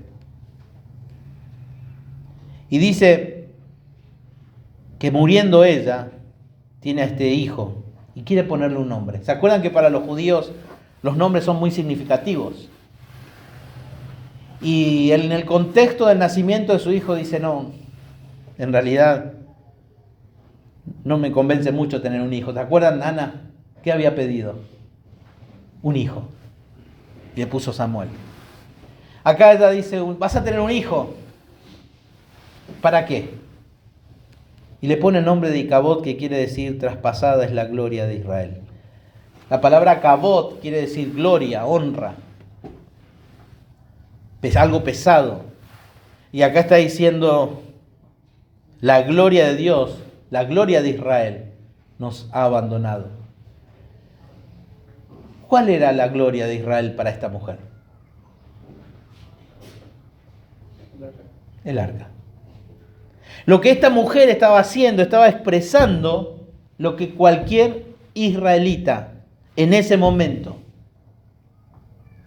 Y dice que muriendo ella, tiene a este hijo y quiere ponerle un nombre. ¿Se acuerdan que para los judíos los nombres son muy significativos? Y en el contexto del nacimiento de su hijo dice: no, en realidad no me convence mucho tener un hijo. ¿Te acuerdan, Ana? ¿Qué había pedido? Un hijo. Y le puso Samuel. Acá ella dice: vas a tener un hijo. ¿Para qué? Y le pone el nombre de Icabod, que quiere decir traspasada es la gloria de Israel. La palabra Cabot quiere decir gloria, honra. Es algo pesado. Y acá está diciendo: la gloria de Dios, la gloria de Israel nos ha abandonado. ¿Cuál era la gloria de Israel para esta mujer? El arca. Lo que esta mujer estaba haciendo, estaba expresando lo que cualquier israelita en ese momento,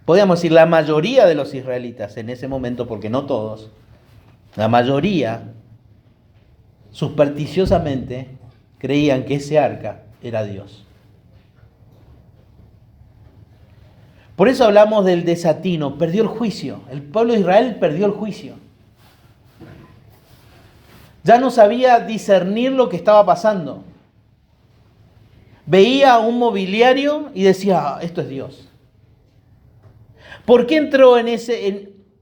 podríamos decir la mayoría de los israelitas en ese momento, porque no todos, la mayoría supersticiosamente creían que ese arca era Dios. Por eso hablamos del desatino, perdió el juicio. El pueblo de Israel perdió el juicio. Ya no sabía discernir lo que estaba pasando. Veía un mobiliario y decía: esto es Dios. ¿Por qué entró en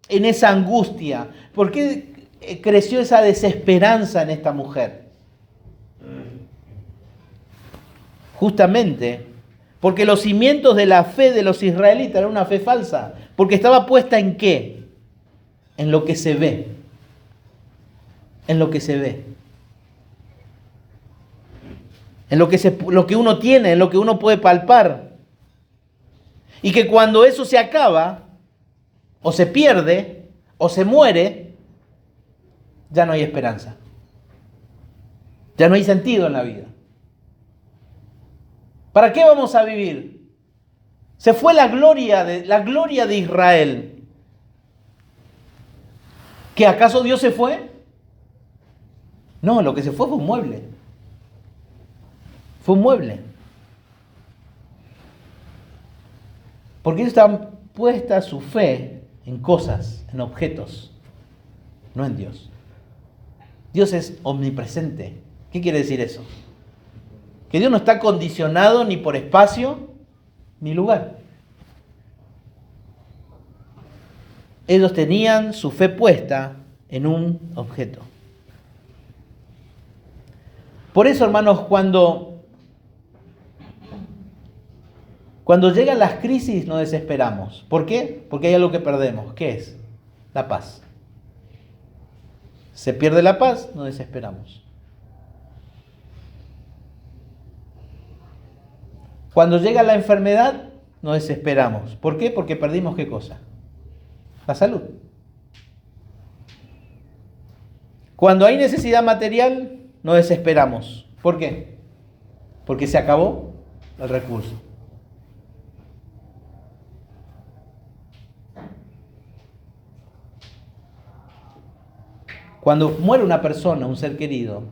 en esa angustia? ¿Por qué creció esa desesperanza en esta mujer? Justamente porque los cimientos de la fe de los israelitas eran una fe falsa. Porque estaba puesta ¿en qué? En lo que se ve. En lo que se ve. En lo que uno tiene, en lo que uno puede palpar. Y que cuando eso se acaba, o se pierde, o se muere, ya no hay esperanza. Ya no hay sentido en la vida. ¿Para qué vamos a vivir? Se fue la gloria de Israel. ¿Que acaso Dios se fue? No, lo que se fue un mueble. Fue un mueble. Porque ellos estaban puesta su fe en cosas, en objetos, no en Dios. Dios es omnipresente. ¿Qué quiere decir eso? Que Dios no está condicionado ni por espacio ni lugar. Ellos tenían su fe puesta en un objeto. Por eso, hermanos, cuando llegan las crisis nos desesperamos. ¿Por qué? Porque hay algo que perdemos. ¿Qué es? La paz. Se pierde la paz, nos desesperamos. Cuando llega la enfermedad, nos desesperamos. ¿Por qué? Porque perdimos ¿qué cosa? La salud. Cuando hay necesidad material, nos desesperamos. ¿Por qué? Porque se acabó el recurso. Cuando muere una persona, un ser querido,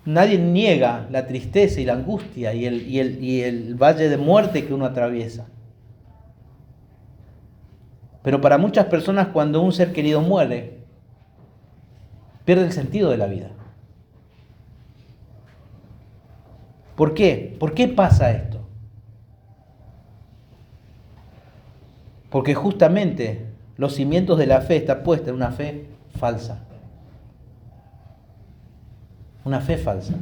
nadie niega la tristeza y la angustia y el valle de muerte que uno atraviesa. Pero para muchas personas, cuando un ser querido muere, pierde el sentido de la vida. ¿Por qué? ¿Por qué pasa esto? Porque justamente los cimientos de la fe están puestos en una fe falsa. Una fe falsa.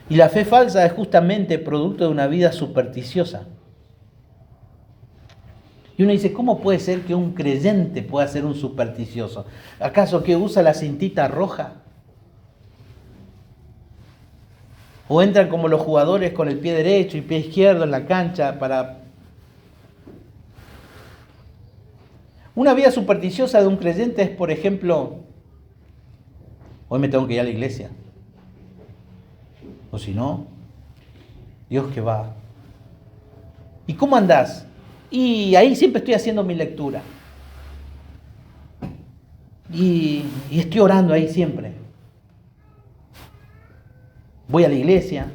Y la fe falsa es justamente producto de una vida supersticiosa. Y uno dice, ¿cómo puede ser que un creyente pueda ser un supersticioso? ¿Acaso que usa la cintita roja? ¿O entran como los jugadores con el pie derecho y pie izquierdo en la cancha para... Una vida supersticiosa de un creyente es, por ejemplo, hoy me tengo que ir a la iglesia. O si no, Dios que va. ¿Y cómo andás? Y ahí siempre estoy haciendo mi lectura. Y estoy orando ahí siempre. Voy a la iglesia.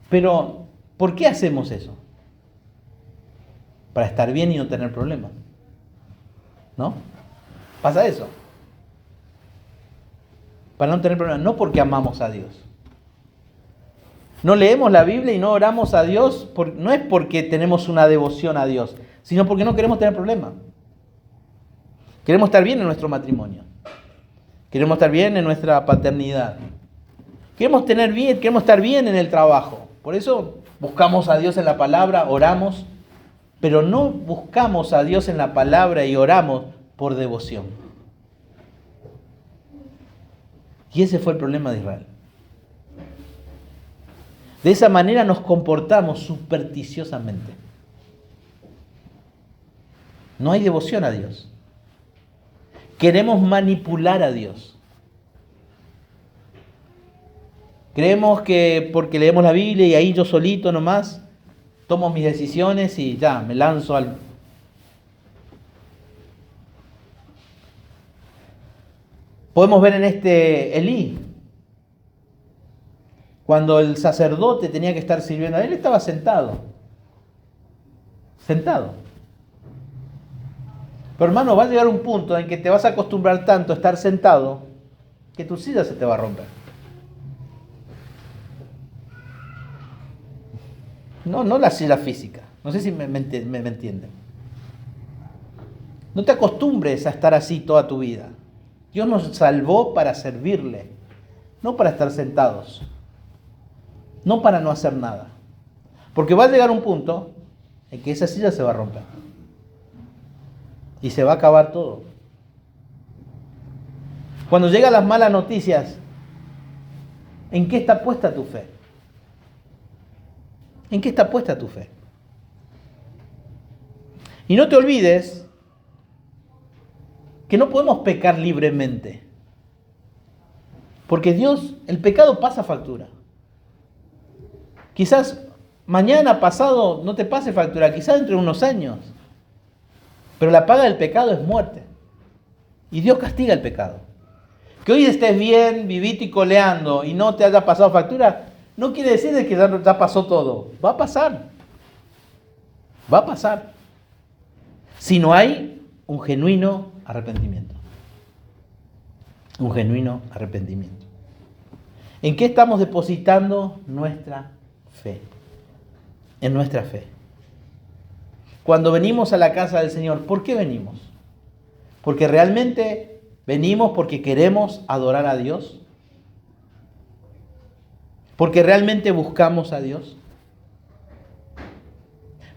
Pero, ¿por qué hacemos eso? Para estar bien y no tener problemas. ¿No? Pasa eso. Para no tener problemas. No porque amamos a Dios. No leemos la Biblia y no oramos a Dios, no es porque tenemos una devoción a Dios, sino porque no queremos tener problemas. Queremos estar bien en nuestro matrimonio. Queremos estar bien en nuestra paternidad. Queremos estar bien en el trabajo. Por eso buscamos a Dios en la palabra, oramos, pero no buscamos a Dios en la palabra y oramos por devoción. Y ese fue el problema de Israel. De esa manera nos comportamos supersticiosamente. No hay devoción a Dios. Queremos manipular a Dios. Creemos que porque leemos la Biblia y ahí yo solito nomás tomo mis decisiones y ya, me lanzo al... Podemos ver en Elí, cuando el sacerdote tenía que estar sirviendo, él estaba sentado. Sentado. Pero hermano, va a llegar un punto en que te vas a acostumbrar tanto a estar sentado que tu silla se te va a romper. No la silla física. No sé si me entienden. No te acostumbres a estar así toda tu vida. Dios nos salvó para servirle, no para estar sentados, no para no hacer nada. Porque va a llegar un punto en que esa silla se va a romper y se va a acabar todo. Cuando llegan las malas noticias, ¿en qué está puesta tu fe? ¿En qué está puesta tu fe? Y no te olvides que no podemos pecar libremente. Porque Dios, el pecado pasa factura. Quizás mañana, pasado, no te pase factura, quizás dentro de unos años. Pero la paga del pecado es muerte. Y Dios castiga el pecado. Que hoy estés bien, vivito y coleando y no te haya pasado factura, no quiere decir de que ya pasó todo. Va a pasar. Va a pasar. Si no hay un genuino arrepentimiento. Un genuino arrepentimiento. ¿En qué estamos depositando nuestra fe? En nuestra fe. Cuando venimos a la casa del Señor, ¿por qué venimos? Porque realmente venimos porque queremos adorar a Dios. Porque realmente buscamos a Dios.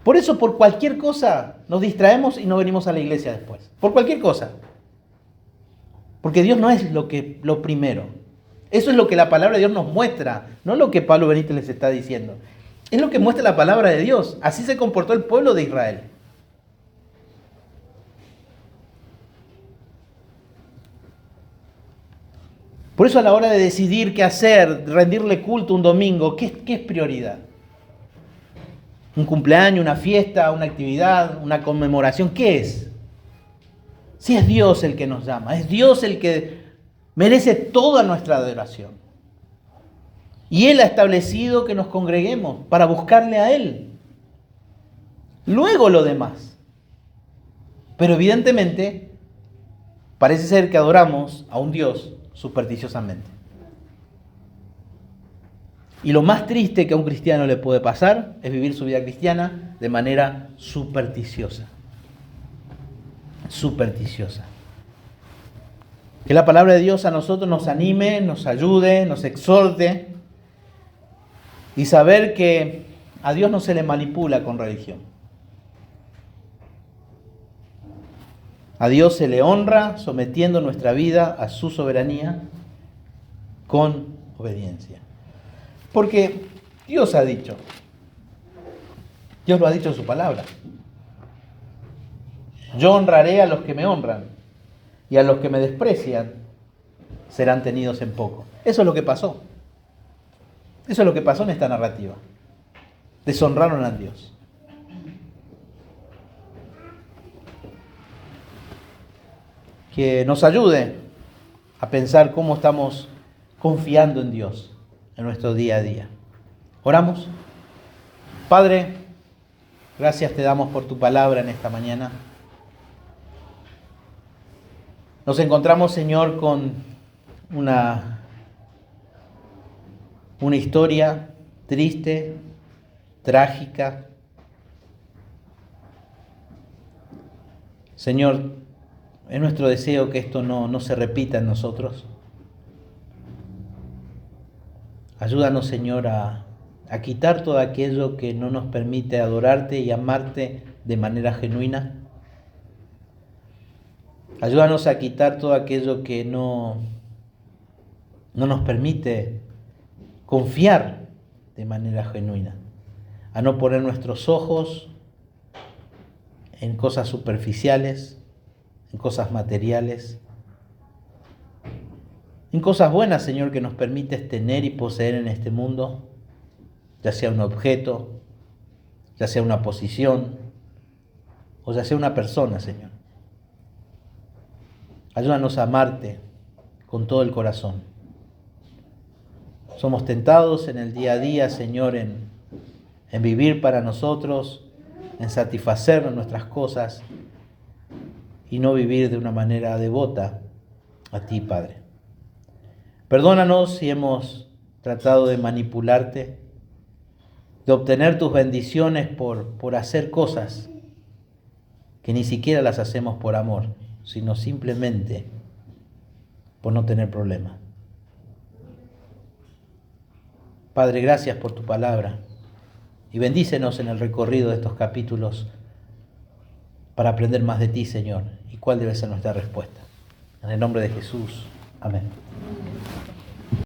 Por eso, por cualquier cosa, nos distraemos y no venimos a la iglesia después. Por cualquier cosa. Porque Dios no es lo primero. Eso es lo que la palabra de Dios nos muestra, no lo que Pablo Benítez les está diciendo. Es lo que muestra la palabra de Dios. Así se comportó el pueblo de Israel. Por eso a la hora de decidir qué hacer, rendirle culto un domingo, ¿qué es prioridad? ¿Un cumpleaños, una fiesta, una actividad, una conmemoración? ¿Qué es? Si es Dios el que nos llama, es Dios el que merece toda nuestra adoración. Y Él ha establecido que nos congreguemos para buscarle a Él. Luego lo demás. Pero evidentemente, parece ser que adoramos a un Dios supersticiosamente. Y lo más triste que a un cristiano le puede pasar es vivir su vida cristiana de manera supersticiosa. Supersticiosa. Que la palabra de Dios a nosotros nos anime, nos ayude, nos exhorte y saber que a Dios no se le manipula con religión. A Dios se le honra sometiendo nuestra vida a su soberanía con obediencia. Porque Dios ha dicho, Dios lo ha dicho en su palabra. Yo honraré a los que me honran y a los que me desprecian serán tenidos en poco. Eso es lo que pasó. Eso es lo que pasó en esta narrativa. Deshonraron a Dios. Que nos ayude a pensar cómo estamos confiando en Dios en nuestro día a día. ¿Oramos? Padre, gracias te damos por tu palabra en esta mañana. Nos encontramos, Señor, con una historia triste, trágica. Señor, es nuestro deseo que esto no se repita en nosotros. Ayúdanos, Señor, a quitar todo aquello que no nos permite adorarte y amarte de manera genuina. Ayúdanos a quitar todo aquello que no nos permite confiar de manera genuina. A no poner nuestros ojos en cosas superficiales, en cosas materiales, en cosas buenas, Señor, que nos permites tener y poseer en este mundo, ya sea un objeto, ya sea una posición, o ya sea una persona, Señor. Ayúdanos a amarte con todo el corazón. Somos tentados en el día a día, Señor, en vivir para nosotros, en satisfacer nuestras cosas y no vivir de una manera devota a ti, Padre. Perdónanos si hemos tratado de manipularte. de obtener tus bendiciones por hacer cosas que ni siquiera las hacemos por amor, sino simplemente por no tener problemas. Padre, gracias por tu palabra y bendícenos en el recorrido de estos capítulos para aprender más de ti, Señor, y cuál debe ser nuestra respuesta. En el nombre de Jesús. Amén.